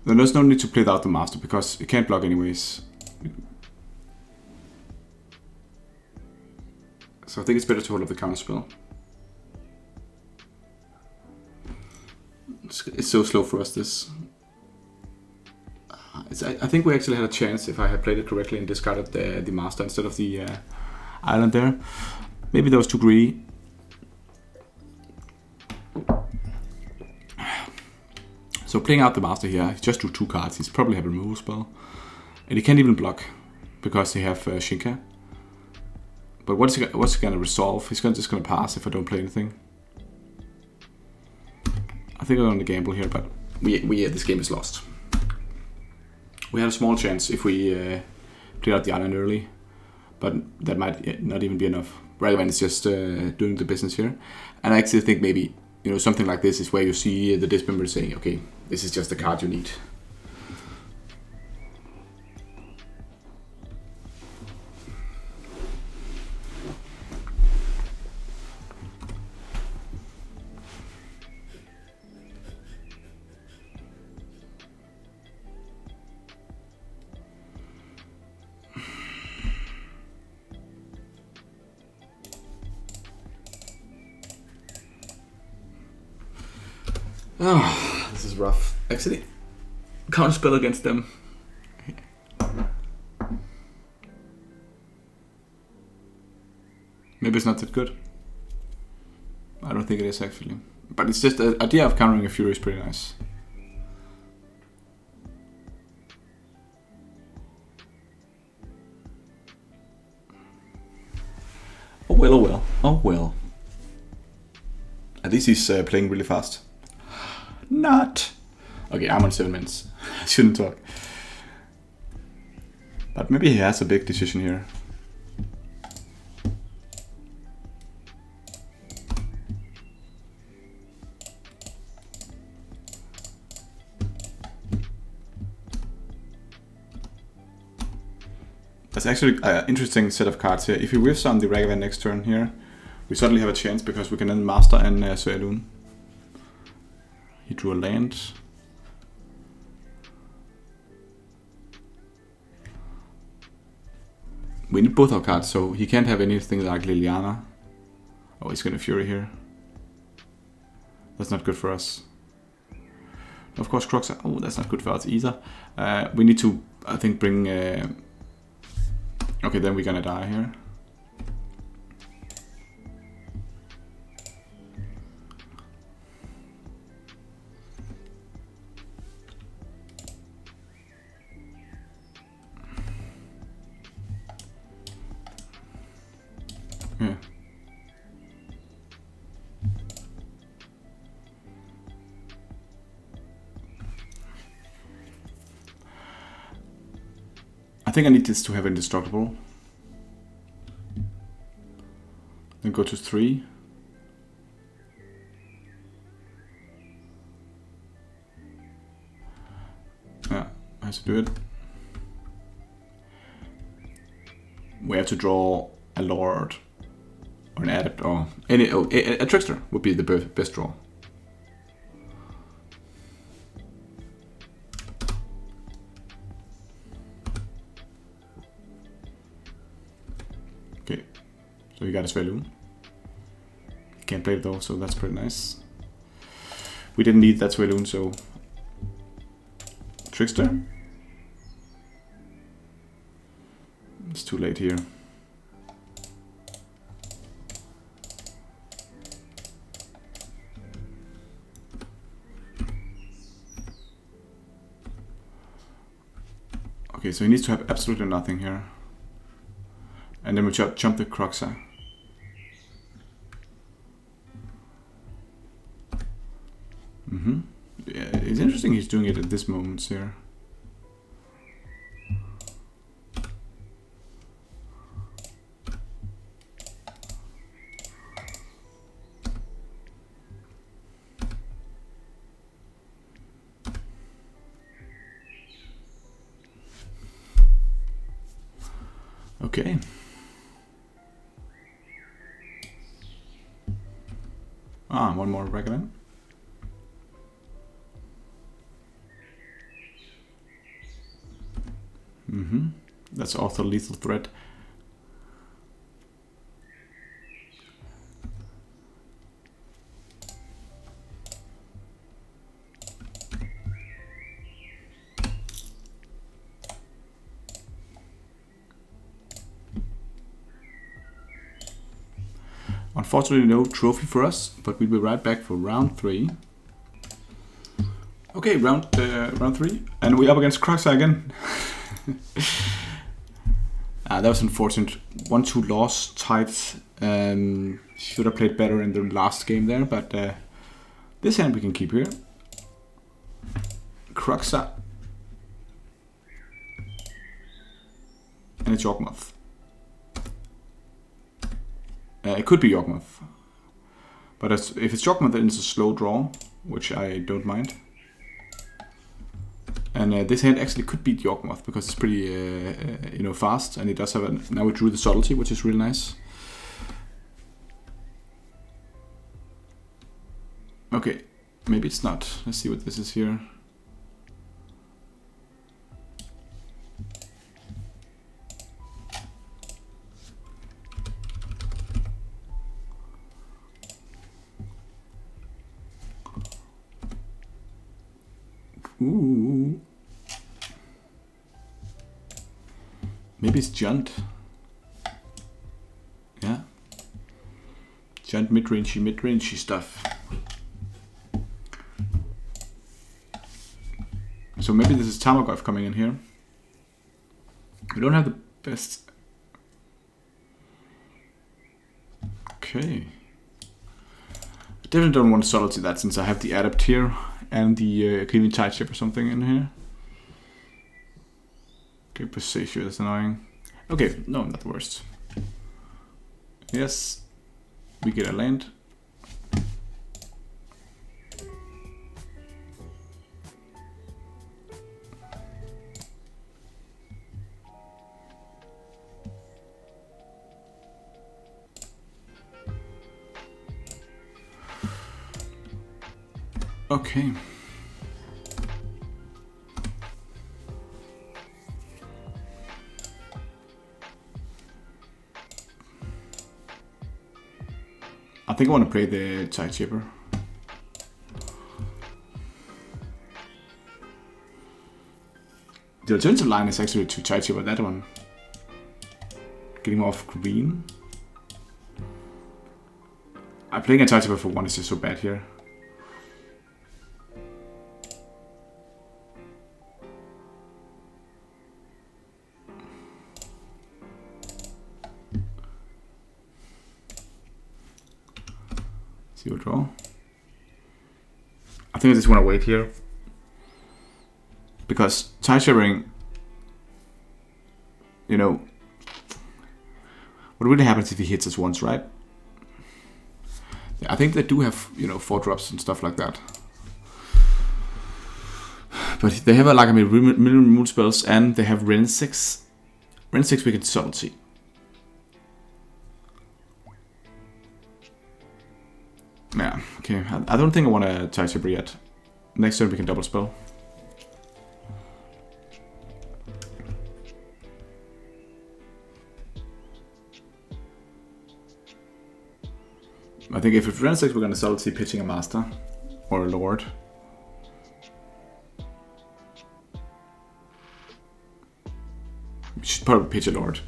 Then there's no need to play without the master because it can't block anyways. So I think it's better to hold up the counter spell. It's so slow for us, this. I think we actually had a chance if I had played it correctly and discarded the master instead of the island there. Maybe that was too greedy. So playing out the master here, he just drew 2 cards. He's probably have a removal spell. And he can't even block because they have Shinka. But what's he going to resolve? He's just going to pass if I don't play anything. I think I'm going to gamble here, but this game is lost. We had a small chance if we played out the island early, but that might not even be enough. Ragavan is just doing the business here. And I actually think maybe, something like this is where you see the dismember saying, okay, this is just the card you need. Oh, this is rough. Actually, can't spell against them. Maybe it's not that good. I don't think it is actually. But it's just the idea of countering a Fury is pretty nice. Oh well, oh well, oh well. At least he's playing really fast. Not. Okay, I'm on 7 minutes. I shouldn't talk. But maybe he has a big decision here. That's actually an interesting set of cards here. If he whiffs on the Ragavan next turn here, we suddenly have a chance because we can then master and Svaelun. He drew a land. We need both our cards, so he can't have anything like Liliana. Oh, he's gonna Fury here. That's not good for us. Of course, Crocs. Oh, that's not good for us either. We need to, I think, bring. Okay, then we're gonna die here. Yeah. I think I need this to have indestructible. Then go to 3. Yeah, I have to do it. We have to draw a Lord. Or an adept, or any a trickster would be the best draw. Okay, so he got a Svaelun. He can't play it though, so that's pretty nice. We didn't need that Svaelun, so trickster. It's too late here. Okay, so he needs to have absolutely nothing here. And then we jump the Croxa. Yeah, it's interesting he's doing it at this moment here. Okay. One more recommend. That's also lethal threat. Unfortunately, no trophy for us, but we'll be right back for round 3. Okay, round 3, and we're up against Croxa again. That was unfortunate. 1-2 loss, tight. Should have played better in the last game there, but this hand we can keep here. Croxa. And it's Yawgmoth. It could be Yawgmoth. But if it's Yawgmoth, then it's a slow draw, which I don't mind. And this hand actually could beat Yawgmoth because it's pretty, fast, and it does have now we drew the subtlety, which is really nice. Okay, maybe it's not. Let's see what this is here. Ooh. Maybe it's Junt. Yeah. Junt mid-rangey stuff. So maybe this is Tamagotchi coming in here. We don't have the best. Okay. I definitely don't want to subtlety that since I have the Adapt here. And the Cleaning Tide Ship or something in here. Okay, Precision, that's annoying. Okay, no, not the worst. Yes, we get a land. Okay. I think I want to play the Tide Shipper. The alternative line is actually to Tide Shipper, that one. Getting off green. I'm playing a Tide Shipper for 1 is just so bad here. Zero draw. I think I just want to wait here. Because Tide Shippering, what really happens if he hits us once, right? Yeah, I think they do have, 4 drops and stuff like that. But they have minimum moon spells and they have Ren 6. Ren 6 we can subtlety. Yeah, okay. I don't think I want to Tide Shipper yet. Next turn we can double spell. I think if it's Ren 6 we're going to subtlety pitching a Master or a Lord. We should probably pitch a Lord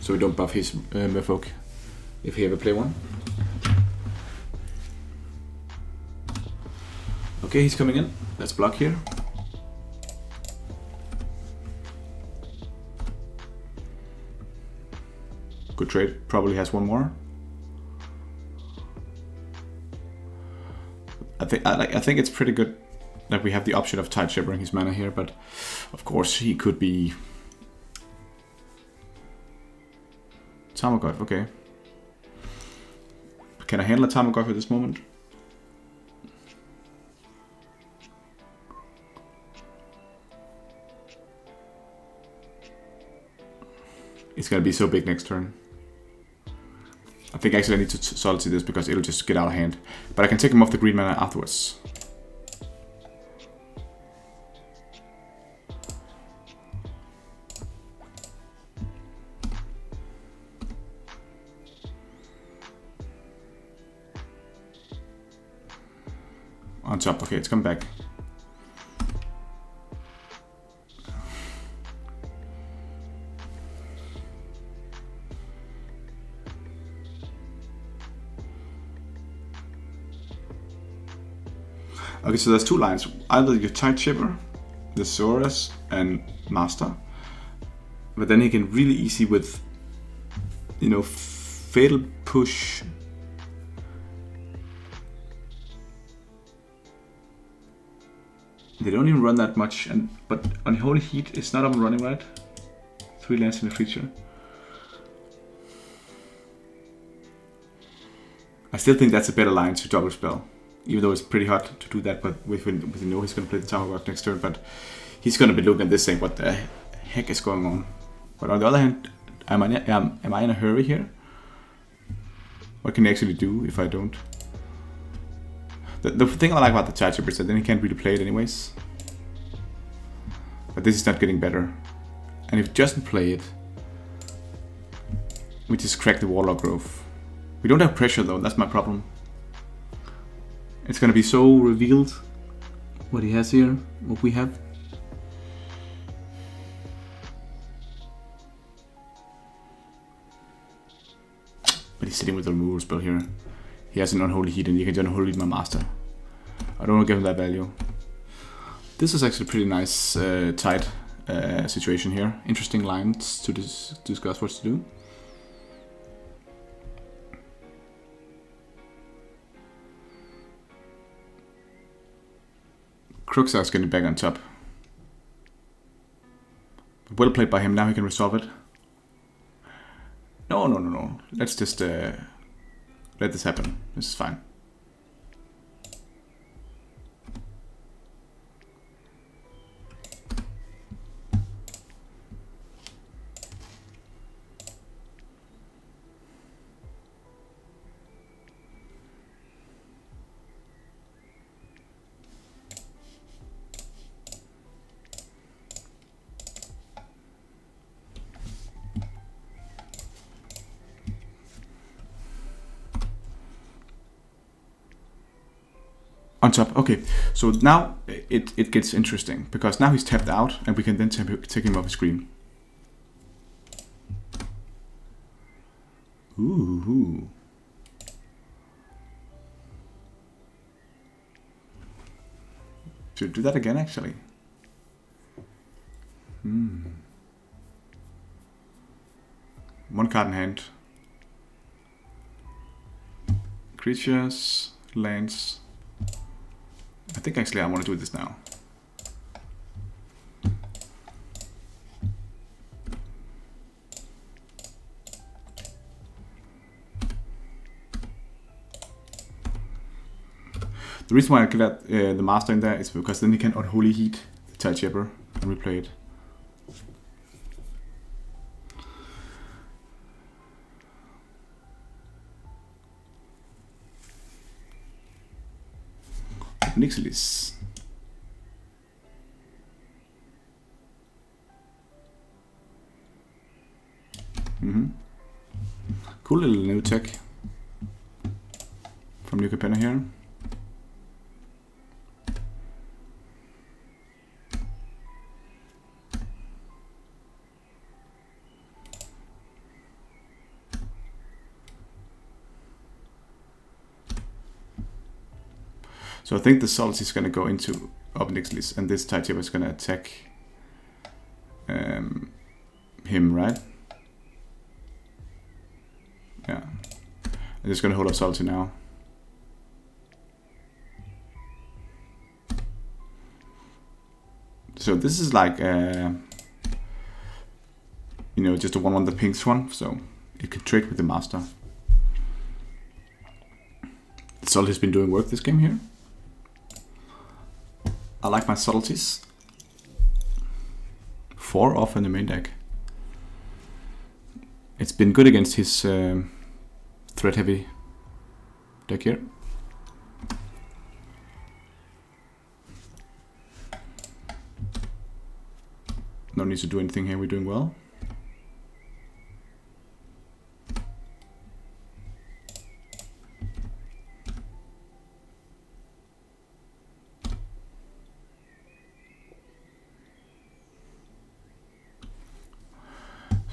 so we don't buff his Merfolk if he ever play one. Okay, he's coming in. Let's block here. Good trade. Probably has one more. I think it's pretty good that we have the option of tide shippering his mana here, but of course he could be Tarmogoyf. Okay. Can I handle a Tarmogoyf at this moment? It's gonna be so big next turn. I think actually I need to solidify this because it'll just get out of hand. But I can take him off the green mana afterwards. On top, okay, it's come back. Okay, so there's two lines. Either your Tide Shipper, the Saurus, and Master. But then he can really easy with, you know, Fatal Push. They don't even run that much, but Unholy Heat is not up and running, right? 3 lands in the future. I still think that's a better line to double spell. Even though it's pretty hard to do that, but we know he's going to play the Tarmogoyf next turn, but he's going to be looking at this saying, what the heck is going on? But on the other hand, am I in a hurry here? What can he actually do if I don't? The thing I like about the Tide Shipper is that then he can't really play it anyways. But this is not getting better. And if he doesn't play it, we just crack the Warlock Grove. We don't have pressure though, that's my problem. It's gonna be so revealed what he has here, what we have. But he's sitting with the removal spell here. He has an Unholy Heat and you can just Unholy Heat my Master. I don't want to give him that value. This is actually a pretty nice tight situation here. Interesting lines to discuss what to do. Kruxa is getting back on top. Well played by him, now he can resolve it. No. Let's just let this happen. This is fine. On top, okay. So now it gets interesting because now he's tapped out and we can then take him off his screen. Ooh. Should do that again actually. One card in hand. Creatures, lands. I think actually I want to do this now. The reason why I get the Master in there is because then he can Unholy Heat the Tide Shipper and replay it. Nixilis. Cool little new tech from New Capenna here. So I think the Solace is going to go into up Nixilis and this Tide Shipper is going to attack him, right? Yeah. I'm just gonna hold up subtlety now. So this is like, you know, just a 1/1 the pinks one, so it could trick with the master. Subtlety has been doing work this game here. I like my subtleties. 4 off in the main deck. It's been good against his threat heavy deck here. No need to do anything here, we're doing well.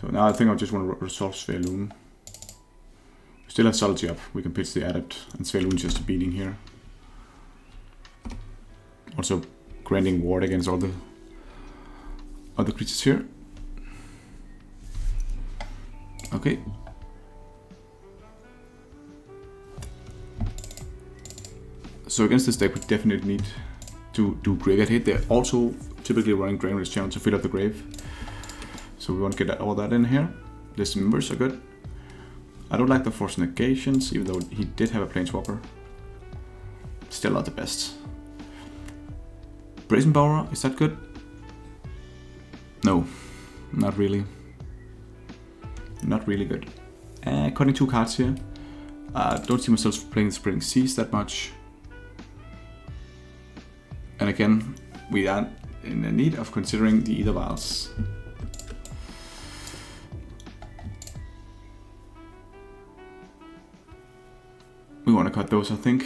So now I think I just want to resolve Svelune. We still have Subtlety up, we can pitch the Adept, and Svelune just beating here. Also granting ward against all the other creatures here. Okay. So against this deck we definitely need to do Graveyard Hit. They're also typically running Drainless Channel to fill up the grave. So we want to get all that in here. Dismembers are good. I don't like the Force Negations, even though he did have a Planeswalker. Still not the best. Brazen Borrower, is that good? No, not really. Not really good. Cutting 2 cards here. Don't see myself playing the Spreading Seas that much. And again, we are in the need of considering the Ether Vials. We want to cut those, I think.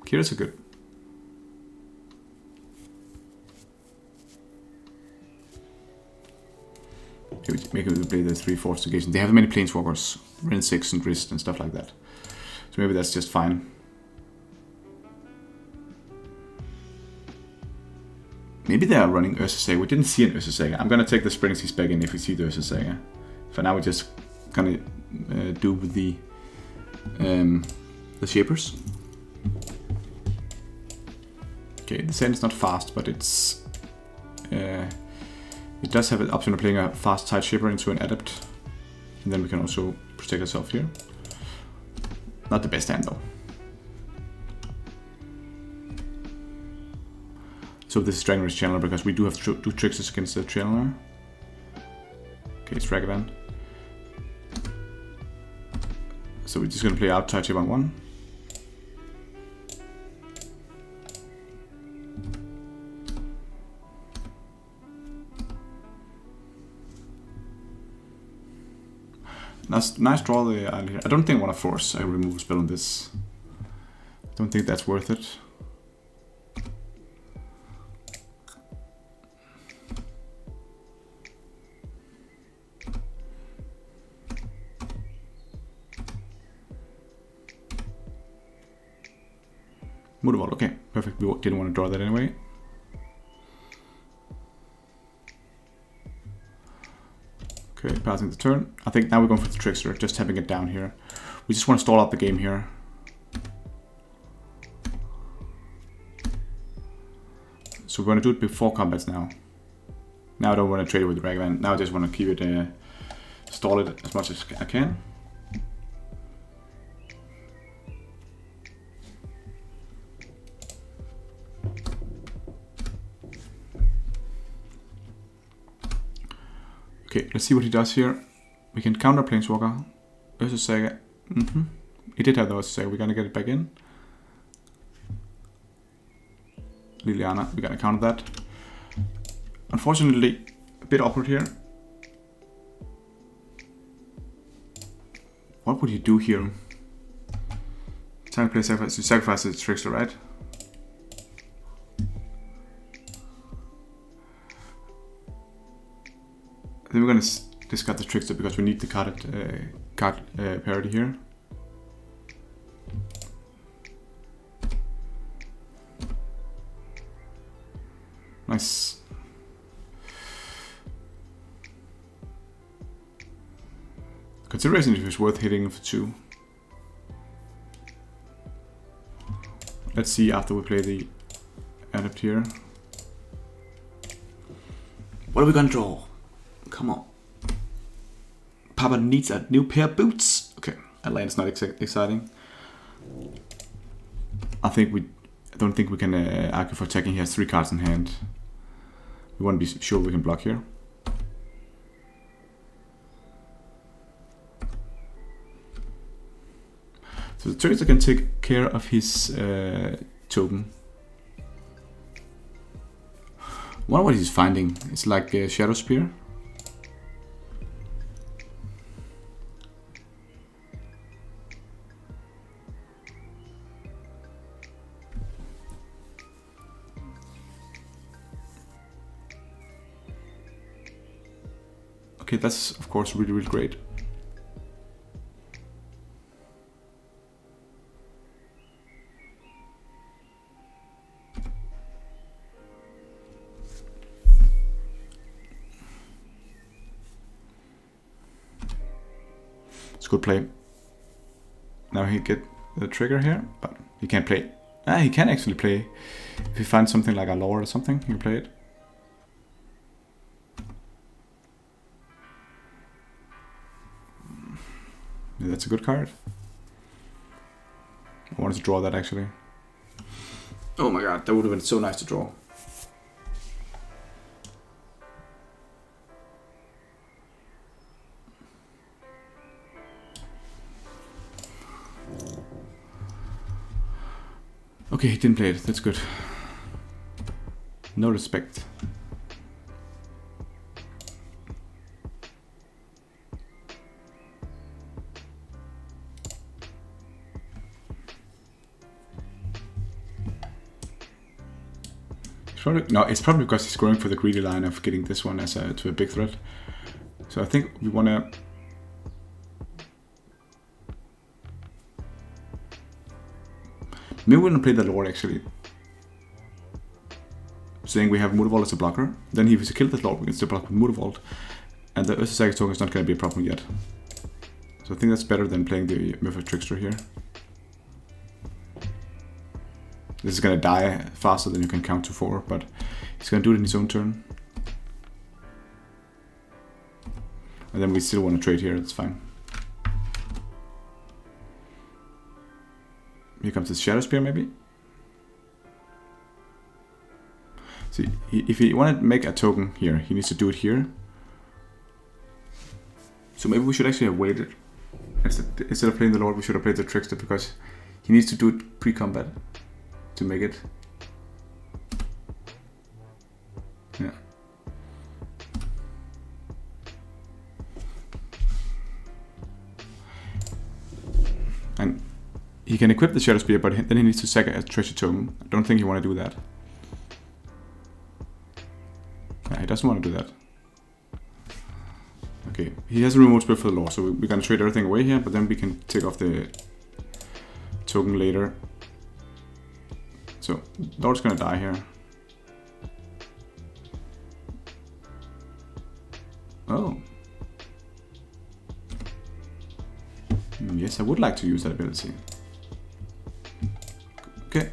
Kiras are good. Maybe we play the 3 Force Negation. They have many Planeswalkers, Ren 6 and Grist and stuff like that. So maybe that's just fine. Maybe they are running Ursa Saga. We didn't see an Ursa Saga. I'm gonna take the Spreading Seas back in if we see the Ursa Saga. For now, we're just gonna do with the Shapers. Okay, the Sand is not fast, but it's it does have an option of playing a fast Tide Shaper into an Adept, and then we can also protect ourselves here. Not the best hand though. So this is Dragon's Channeler because we do have 2 tricks against the Channeler. Okay, it's Ragavan. So we're just gonna play out Tide Shaper on 1. Nice draw the island here. I don't think I want to force a removal spell on this. I don't think that's worth it. Mudwall, okay, perfect. We didn't want to draw that anyway. Okay, passing the turn. I think now we're going for the Trickster, just tapping it down here. We just want to stall out the game here. So we're going to do it before combats now. Now I don't want to trade it with the Ragavan. Now I just want to keep it, stall it as much as I can. Okay, let's see what he does here. We can counter Planeswalker. Ursa Saga. He did have the Ursa Saga. We're gonna get it back in. Liliana, we're gonna counter that. Unfortunately, a bit awkward here. What would you do here? Time to play sacrifice. You sacrifice the Trickster, right? Then we're gonna discard the Trickster because we need the card parity here. Nice. consideration if it's worth hitting for 2. Let's see after we play the Adept here. What are we gonna draw? Come on. Papa needs a new pair of boots. Okay, Atlanta's not exciting. I don't think we can argue for attacking. He has 3 cards in hand. We want to be sure we can block here. So the Tracer can take care of his token. I wonder what he's finding. It's like a Shadow Spear. Okay, that's of course really, really great. It's a good play. Now he get the trigger here, but he can't play. He can actually play. If he finds something like a lore or something, he can play it. Yeah, that's a good card. I wanted to draw that actually. Oh my god, that would have been so nice to draw. Okay, he didn't play it. That's good. No respect. No, it's probably because he's going for the greedy line of getting this one as to a big threat. So I think we want to... Maybe we're going to play the Lord actually. Saying we have Mutavault as a blocker. Then if we kill the Lord, we can still block with Mutavault. And the Ursa token is not going to be a problem yet. So I think that's better than playing the Merfolk Trickster here. This is going to die faster than you can count to 4, but he's going to do it in his own turn. And then we still want to trade here, that's fine. Here comes the Shadow Spear maybe. See, if he want to make a token here, he needs to do it here. So maybe we should actually have waited. Instead of playing the Lord, we should have played the Trickster because he needs to do it pre-combat to make it. Yeah. And he can equip the Shadow Spear, but then he needs to sack a treasure token. I don't think he want to do that. Yeah, he doesn't want to do that. Okay, he has a remote spell for the Lord, so we're gonna trade everything away here, but then we can take off the token later. So, Lord's gonna die here. Oh. Yes, I would like to use that ability. Okay.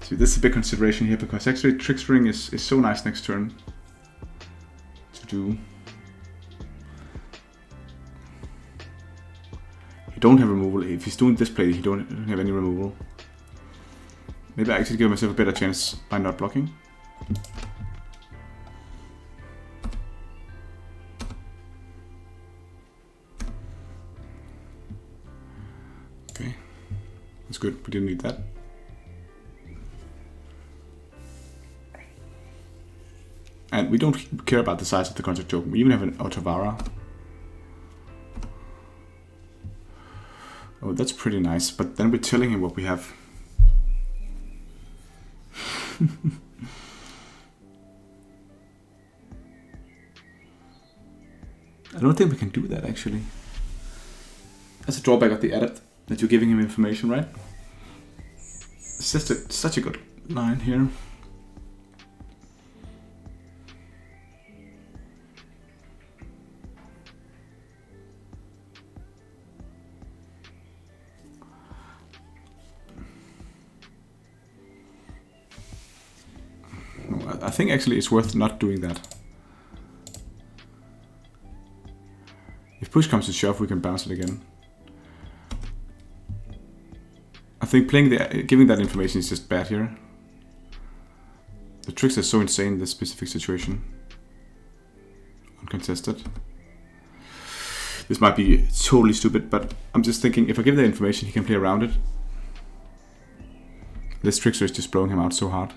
See, this is a big consideration here because actually Trickstering is so nice next turn to do. He don't have removal. If he's doing this play, he don't have any removal. Maybe I actually give myself a better chance by not blocking. Okay, that's good. We didn't need that. And we don't care about the size of the contract token. We even have an Otavara. Oh, that's pretty nice. But then we're telling him what we have. I don't think we can do that actually. That's a drawback of the Adept, that you're giving him information, right? It's just such a good line here. I think actually it's worth not doing that. If push comes to shove, we can bounce it again. I think giving that information is just bad here. The tricks are so insane in this specific situation. Uncontested. This might be totally stupid, but I'm just thinking if I give that information, he can play around it. This trickster is just blowing him out so hard.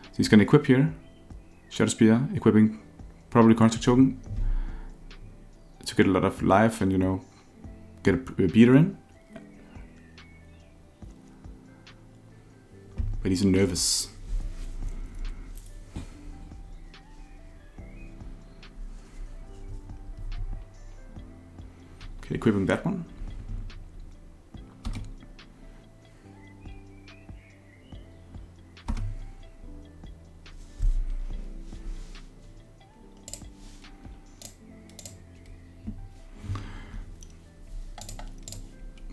So he's gonna equip here. Shadow Spear, equipping probably Construct Token to get a lot of life and, you know, get a beater in. But he's nervous. Okay, equipping that one.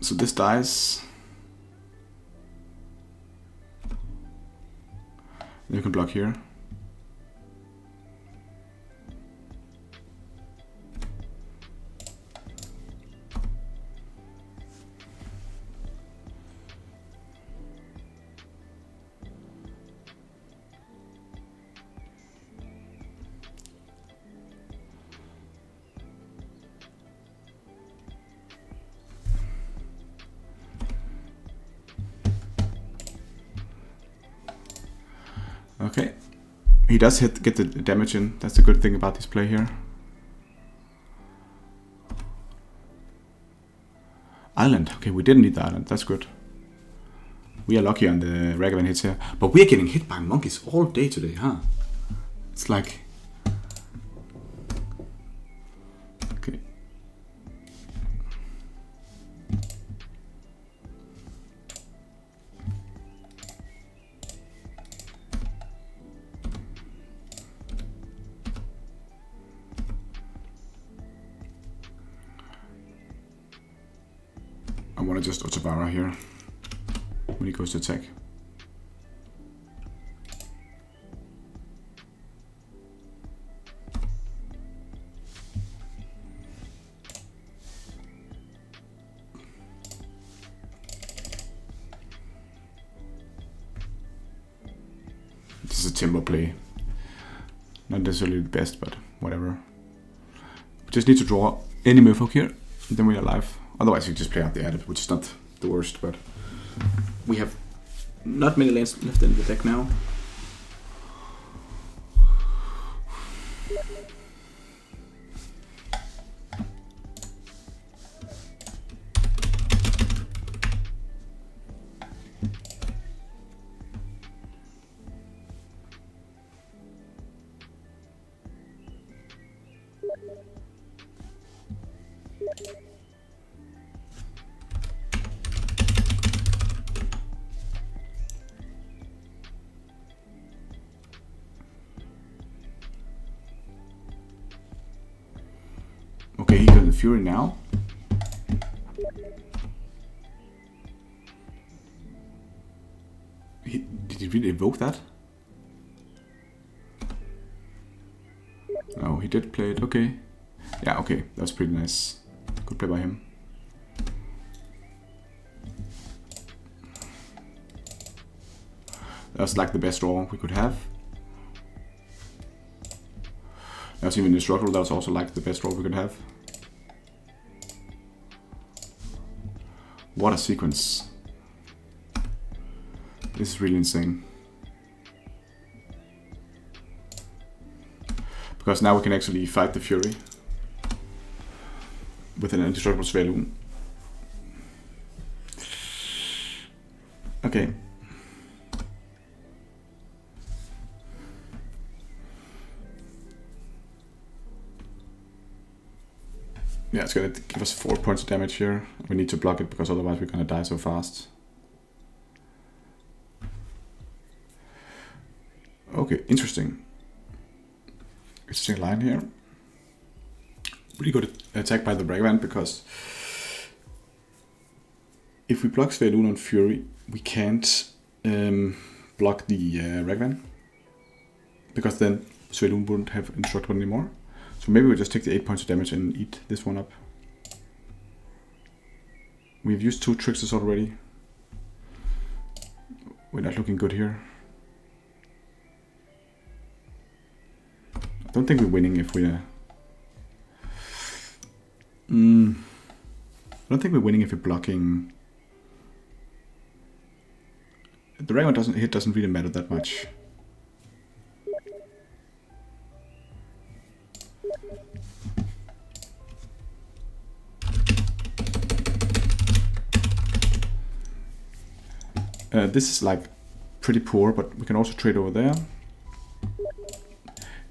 So this dies. Then you can block here. Okay, he does get the damage in. That's the good thing about this play here. Island. Okay, we didn't need the island. That's good. We are lucky on the Ragavan hits here. But we are getting hit by monkeys all day today, huh? It's like... Okay. I want to just Otavara here when he goes to attack. This is a timber play. Not necessarily the best, but whatever. We just need to draw any Merfolk here, and then we are alive. Otherwise, you just play out the added, which is not the worst, but we have not many lands left in the deck now. Okay, he got the Fury now. Did he really evoke that? No, he did play it. Okay. Yeah, okay. That's pretty nice. Good play by him. That's like the best draw we could have. That's even indestructible. That was also like the best draw we could have. What a sequence. This is really insane. Because now we can actually fight the Fury with an indestructible Svelun. Okay. Yeah, it's gonna give us 4 points of damage here. We need to block it because otherwise we're gonna die so fast. Okay, interesting. Interesting line here. Really good attack by the Ragavan because if we block Svelun on Fury, we can't block the Ragvan, because then Svelun wouldn't have indestructible anymore. So maybe we just take the 8 points of damage and eat this one up. We've used 2 tricksters already. We're not looking good here. I don't think we're winning if we're... I don't think we're winning if we're blocking... The Ragvan doesn't really matter that much. This is like pretty poor, but we can also trade over there.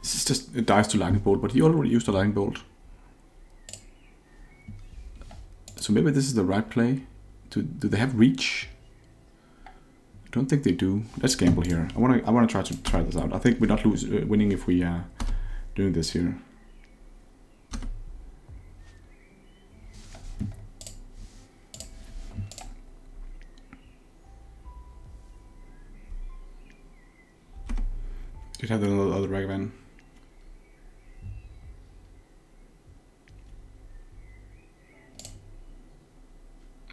This is just, it dies to Lightning Bolt, but he already used a Lightning Bolt. So maybe this is the right play. Do they have reach? I don't think they do. Let's gamble here. I wanna try this out. I think we're not winning if we are doing this here. Did have another Ragvan.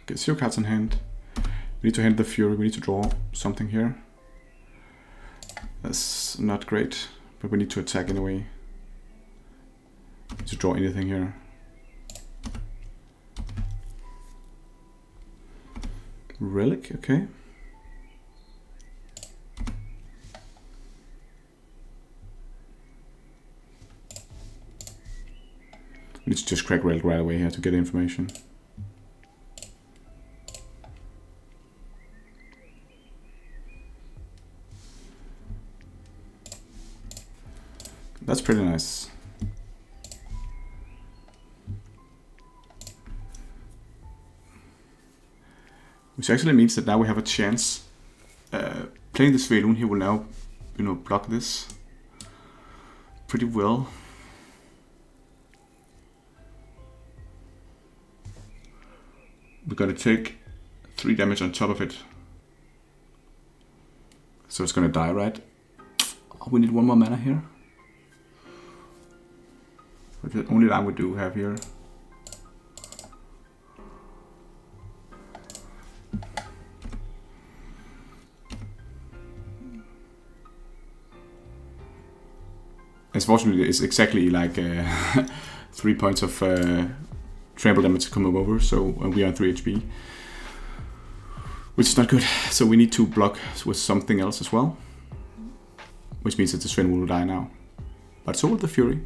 Okay, 0 cards in hand. We need to hand the Fury. We need to draw something here. That's not great, but we need to attack anyway. We need to draw anything here. Relic, okay. We need to just crack Relic right away here to get information. That's pretty nice. Which actually means that now we have a chance. Playing this Svelun, he will now, block this pretty well. We're gonna take 3 damage on top of it. So it's gonna die, right? Oh, we need 1 more mana here. But the only line we do have here. Unfortunately, it's exactly like 3 points of trample damage to come over, so we are on 3 HP. Which is not good, so we need to block with something else as well. Which means that the Sven will die now. But so will the Fury.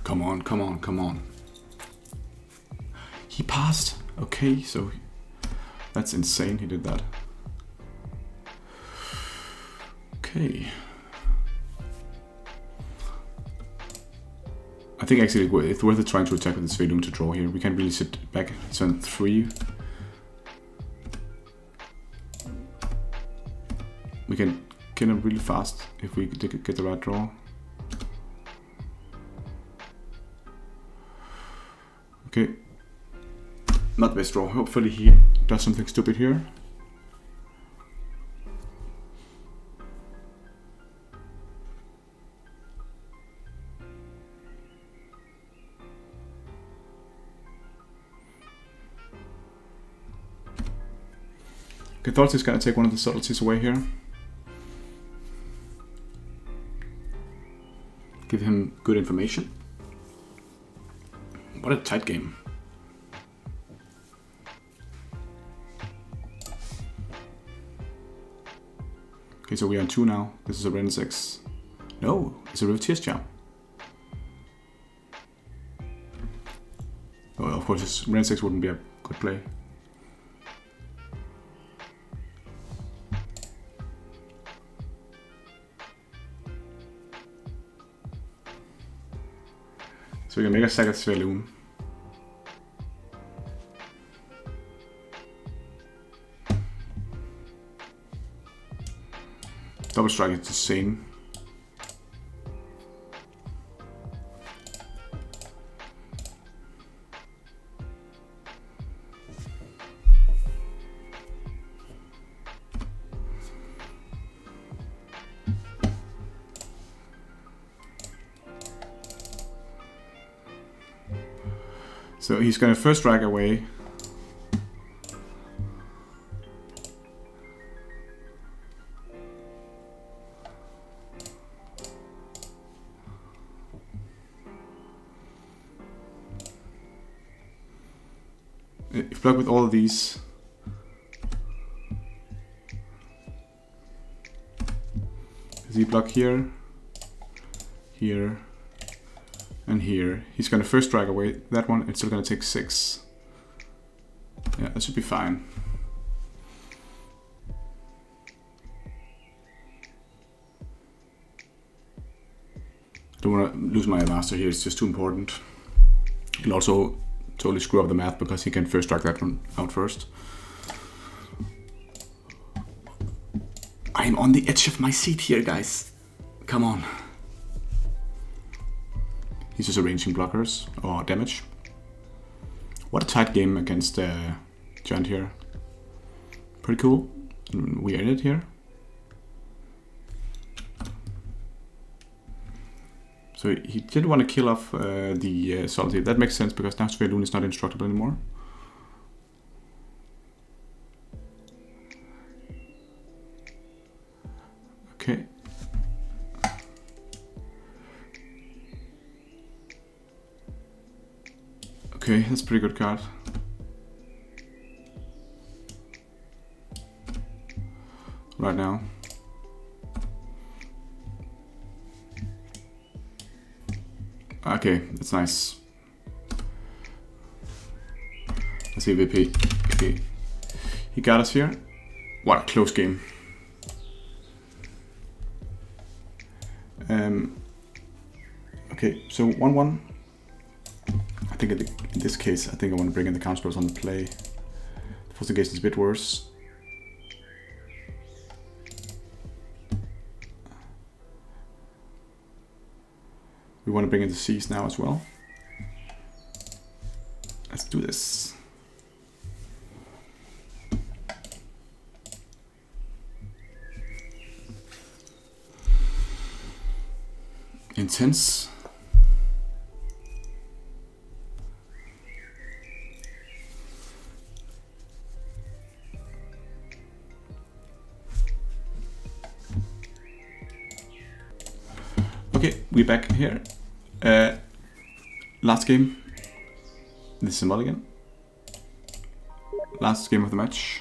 Come on, come on, come on. He passed. Okay, so that's insane, he did that. Okay. I think actually it's worth it trying to attack with this Svelun to draw here. We can't really sit back. It's on 3. We can kill him really fast if we get the right draw. Okay. Not best draw. Hopefully he does something stupid here. Okay, thought he's gonna take one of the subtleties away here. Give him good information. What a tight game. Okay, so we are on 2 now. This is a Ren 6. No, it's a Riveteer's Charm. Well, of course, this Ren 6 wouldn't be a good play. So we can make a second Svelun. Double strike is insane. So he's gonna first drag away. If you block with all of these, does he block here, here, and here? He's gonna first drag away that one. It's still gonna take 6. Yeah, that should be fine. Don't want to lose my master here. It's just too important. He'll also totally screw up the math because he can first drag that one out first. I'm on the edge of my seat here, guys. Come on. He's just arranging blockers or damage. What a tight game against Giant here. Pretty cool. We end it here. So he didn't want to kill off the Solitaire. That makes sense because now Svelune is not indestructible anymore. Okay. Okay, that's a pretty good card. Right now. Okay, that's nice. Let's see VP. Okay. He got us here. What a close game. Okay, so 1-1. I think in this case, I think I want to bring in the counter spells on the play. The first engagement is a bit worse. We want to bring in the Seas now as well. Let's do this. Intense. Okay, we're back here. Last game. This is a mulligan. Last game of the match.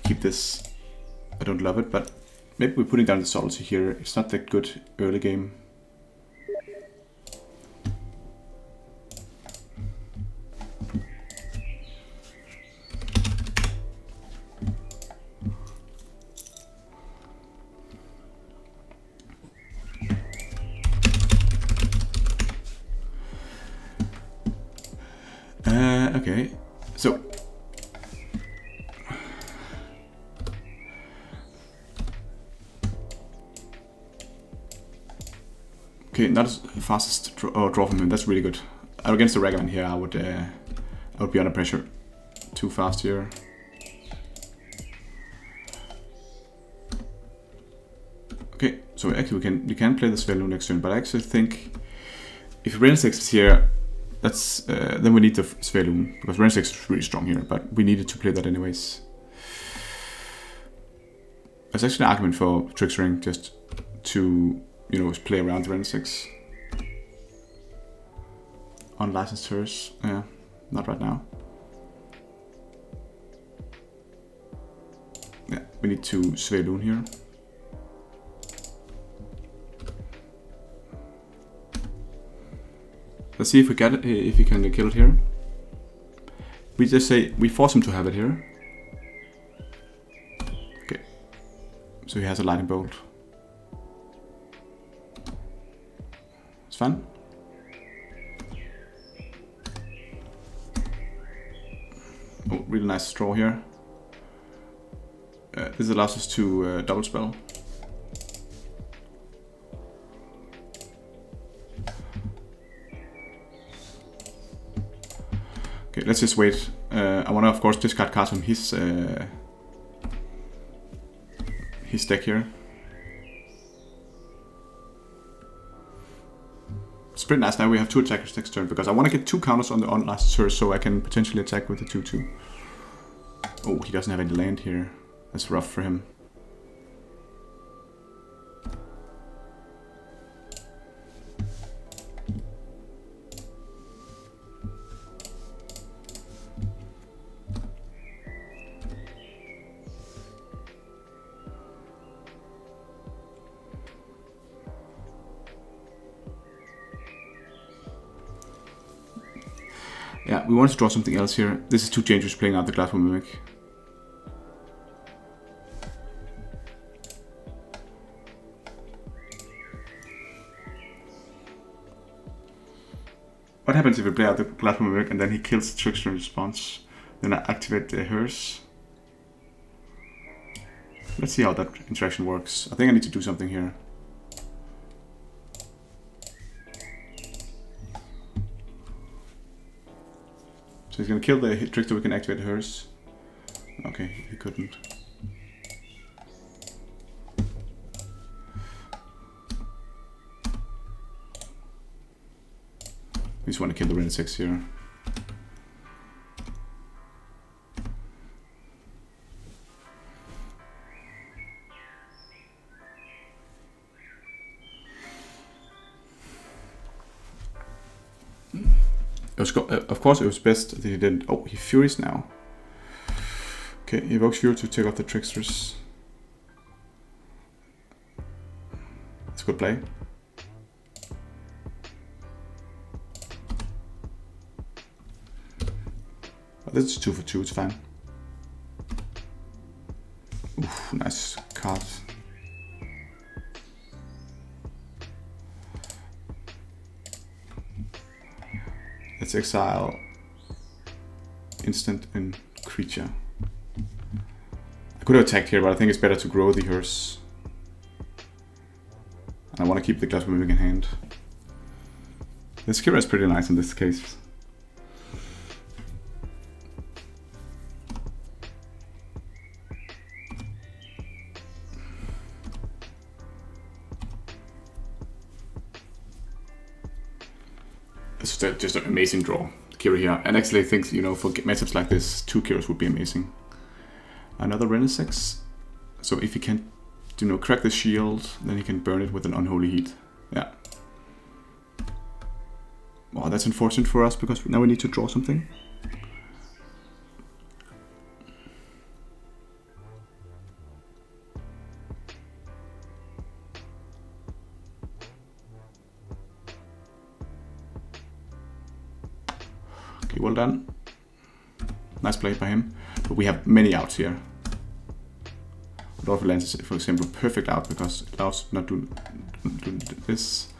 Keep this. I don't love it, but maybe we're putting down the Solitaire here. It's not that good early game. Okay, so okay, not as fastest draw from him. That's really good. Against the Ragavan here, I would be under pressure. Too fast here. Okay, so actually we can play the Svelune next turn, but I actually think if Renaissance is here, that's then we need the Svelune because Renaissance is really strong here, but we needed to play that anyways. There's actually an argument for Trickstering just to, you know, play around the Renaissance. Unlicensed Hearse, yeah, not right now. Yeah, we need to Svelune here. Let's see if we get it, if we can kill it here. We just say we force him to have it here. Okay, so he has a lightning bolt. It's fun. Oh, really nice draw here. This allows us to double spell. Okay, let's just wait. I want to, of course, discard cards from his his deck here. It's pretty nice now we have 2 attackers next turn, because I want to get 2 counters on the unlicensed Hearse so I can potentially attack with the 2/2. Oh, he doesn't have any land here. That's rough for him. Yeah, we want to draw something else here. This is too dangerous playing out the Glasswell Mimic. What happens if we play out the Glasswell Mimic and then he kills the Trickster in response? Then I activate the Hearse. Let's see how that interaction works. I think I need to do something here. So he's gonna kill the Trickster, we can activate the Hearse. Okay, he couldn't. We just want to kill the Ren 6 here. Of course it was best that he didn't. Oh, he Furies now. Okay, he evokes Fury to take off the Tricksters. That's a good play. Oh, this is 2 for 2, it's fine. Oof, nice card. Let's exile instant and creature. I could have attacked here, but I think it's better to grow the Hearse. And I want to keep the Glasswell Mimic in hand. The Skira is pretty nice in this case. It's just an amazing draw, Kira here. And actually I think, you know, for matchups like this, 2 Kiras would be amazing. Another Renaissance. So if he can, you know, crack the shield, then he can burn it with an Unholy Heat. Yeah. Wow, that's unfortunate for us because now we need to draw something. Okay, well done. Nice play by him. But we have many outs here. Lord of Lands is, for example, perfect out because it allows not to do this.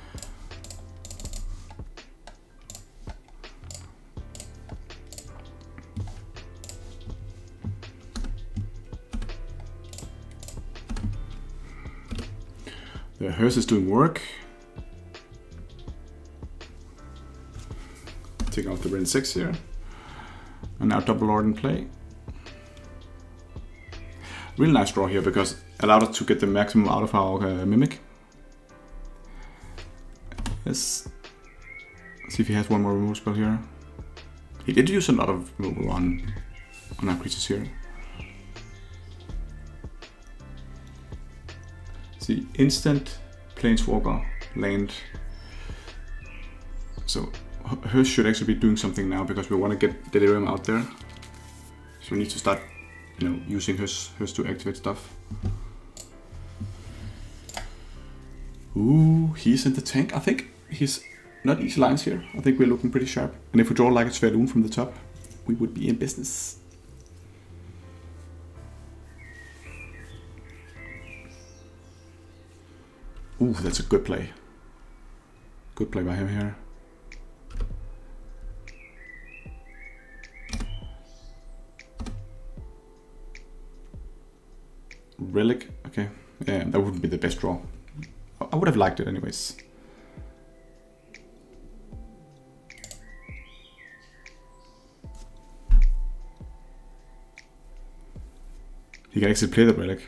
The Hearse is doing work. Take out the Ren 6 here. And now double Lord in play. Really nice draw here because it allowed us to get the maximum out of our Mimic. Yes. Let's see if he has one more removal spell here. He did use a lot of removal on our creatures here. See, instant Planeswalker land. So Hearse should actually be doing something now because we want to get Delirium out there. So we need to start, you know, using Hearse to activate stuff. Ooh, he's in the tank. I think he's not easy lines here. I think we're looking pretty sharp. And if we draw like a Svalun from the top, we would be in business. Ooh, that's a good play. Good play by him here. Relic, okay. Yeah, that wouldn't be the best draw. I would have liked it anyways. He can actually play the Relic.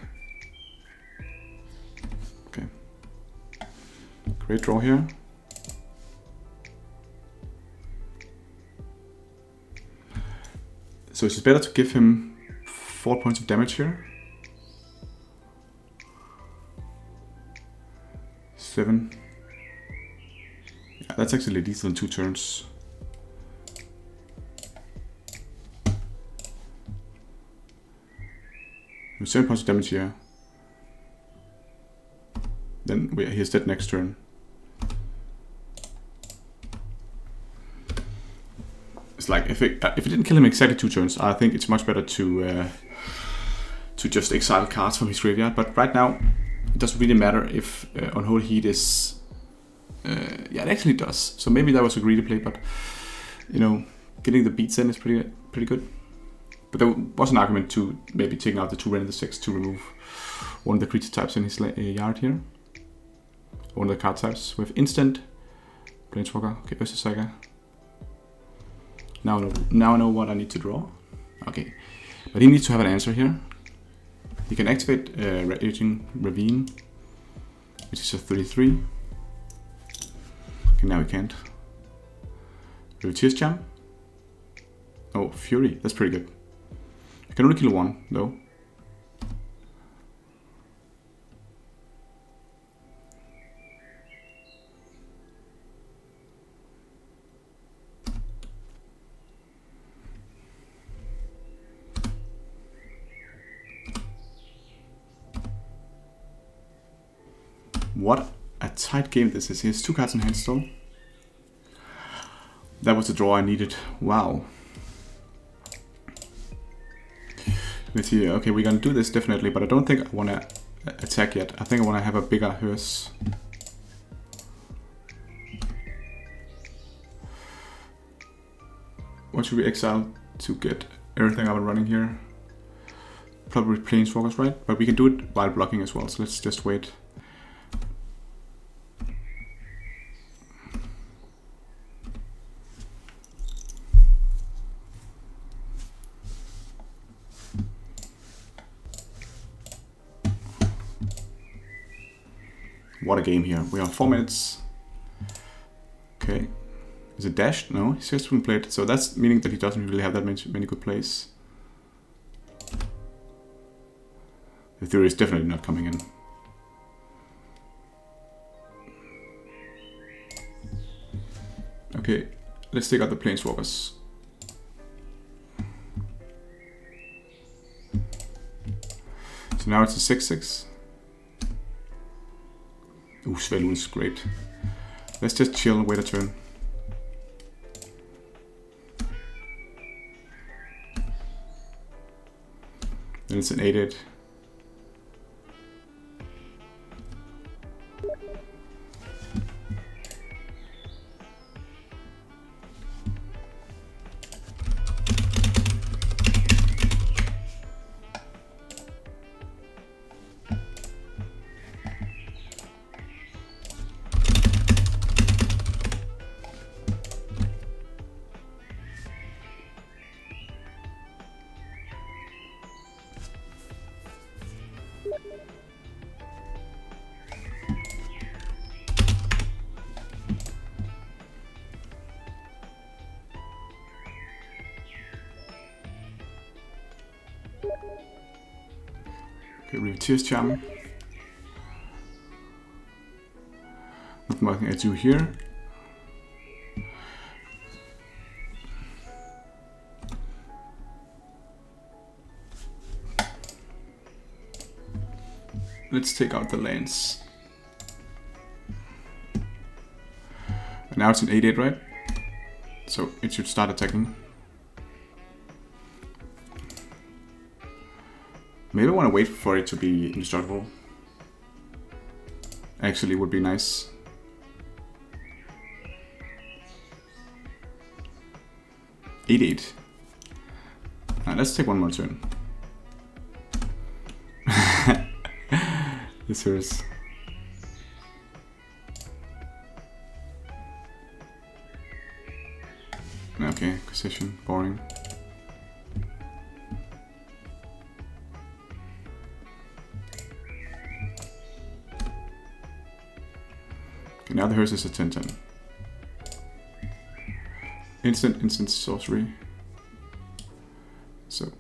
Great draw here. So it's better to give him 4 points of damage here. 7. Yeah, that's actually lethal in 2 turns. With 7 points of damage here. Then he's dead next turn. It's like if it didn't kill him exactly 2 turns, I think it's much better to just exile cards from his graveyard. But right now, it doesn't really matter if Unholy Heat is. Yeah, it actually does. So maybe that was a greedy play, but you know, getting the beats in is pretty good. But there was an argument to maybe taking out the 2 red and the 6 to remove one of the creature types in his yard here. One of the card types. We have instant, Planeswalker, okay, Ursa Saga. Now I know what I need to draw. Okay, but he needs to have an answer here. He can activate Raging Ravine, which is a 33. Okay, now he can't. Tears Charm. Oh, Fury, that's pretty good. I can only kill 1 though. What a tight game this is. He has 2 cards in hand still. That was the draw I needed. Wow. Let's see. Okay, we're gonna do this definitely, but I don't think I want to attack yet. I think I want to have a bigger Hearse. What should we exile to get everything up and running here? Probably Planeswalkers, right? But we can do it while blocking as well, so let's just wait. What a game here. We have 4 minutes. Okay. Is it dashed? No, he's just been played. So that's meaning that he doesn't really have that many good plays. The theory is definitely not coming in. Okay, let's take out the Planeswalkers. So now it's a 6/6. Ooh, Svelun is great. Let's just chill and wait a turn. Then it's an 8/8. Okay, we have Tears Charm. Not much I do here. Let's take out the lands. And now it's an 8/8, right? So it should start attacking. Maybe I want to wait for it to be indestructible. Actually, would be nice. Eight. Let's take one more turn. This hurts. Okay, acquisition, boring. Okay, now the Hearse is a 10-10. Instant sorcery. So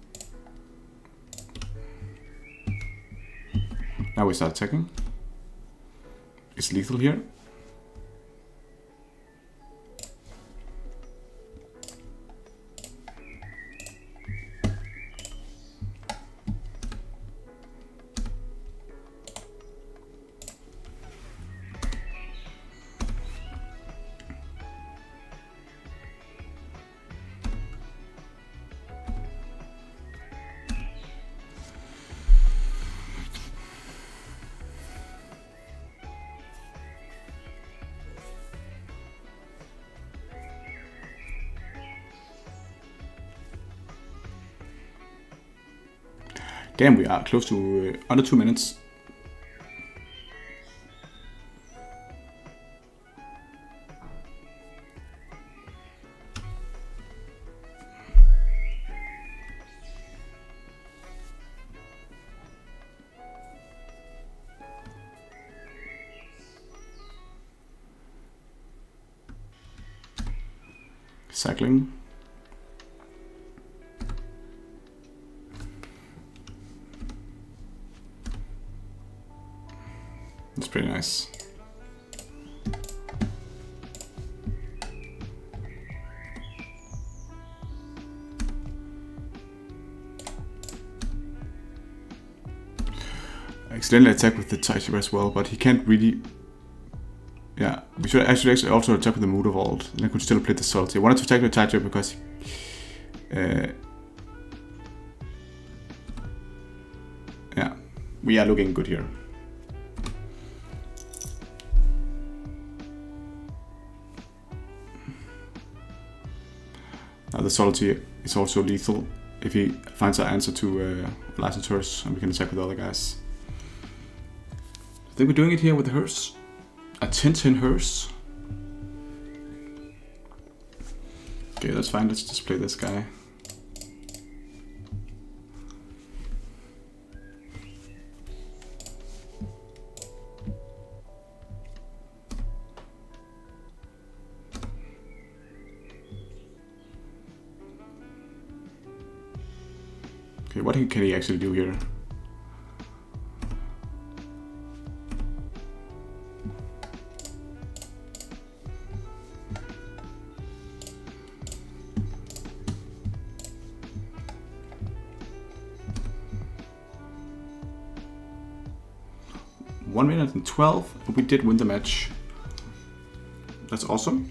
now we start attacking. It's lethal here. Damn, we are close to under 2 minutes. Cycling. It's pretty nice. I accidentally attack with the Titan as well, but he can't really. Yeah, we should actually also attack with the Muda Vault, and I could still play the Salty. I wanted to attack with Titan because yeah, we are looking good here. Now the Salty is also lethal if he finds an answer to Licensed Hearse, and we can attack with other guys. I think we're doing it here with the Hearse. A 10-10 Hearse. Okay, that's fine. Let's just play this guy. Okay, what can he actually do here? One minute and 12, we did win the match. That's awesome.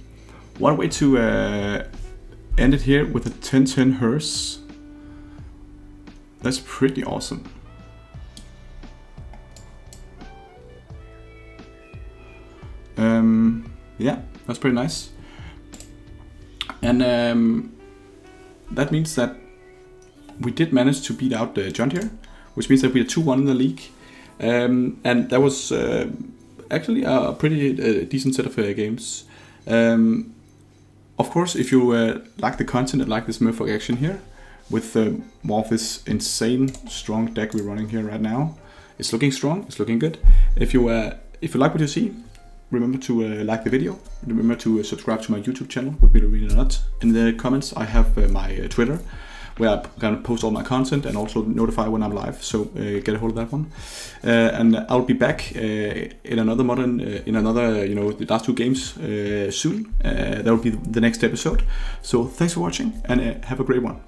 One way to end it here with a 10-10 Hearse. That's pretty awesome. Yeah, that's pretty nice. And that means that we did manage to beat out John here, which means that we are 2-1 in the league. And that was actually a pretty decent set of games. Of course, if you like the content and like this Merfolk action here, with more of this insane strong deck we're running here right now, it's looking strong, it's looking good. If you like what you see, remember to like the video. Remember to subscribe to my YouTube channel, would be really a lot. In the comments, I have my Twitter, where I'm gonna post all my content and also notify when I'm live. So get a hold of that one. And I'll be back in another the last 2 games soon. That will be the next episode. So thanks for watching and have a great one.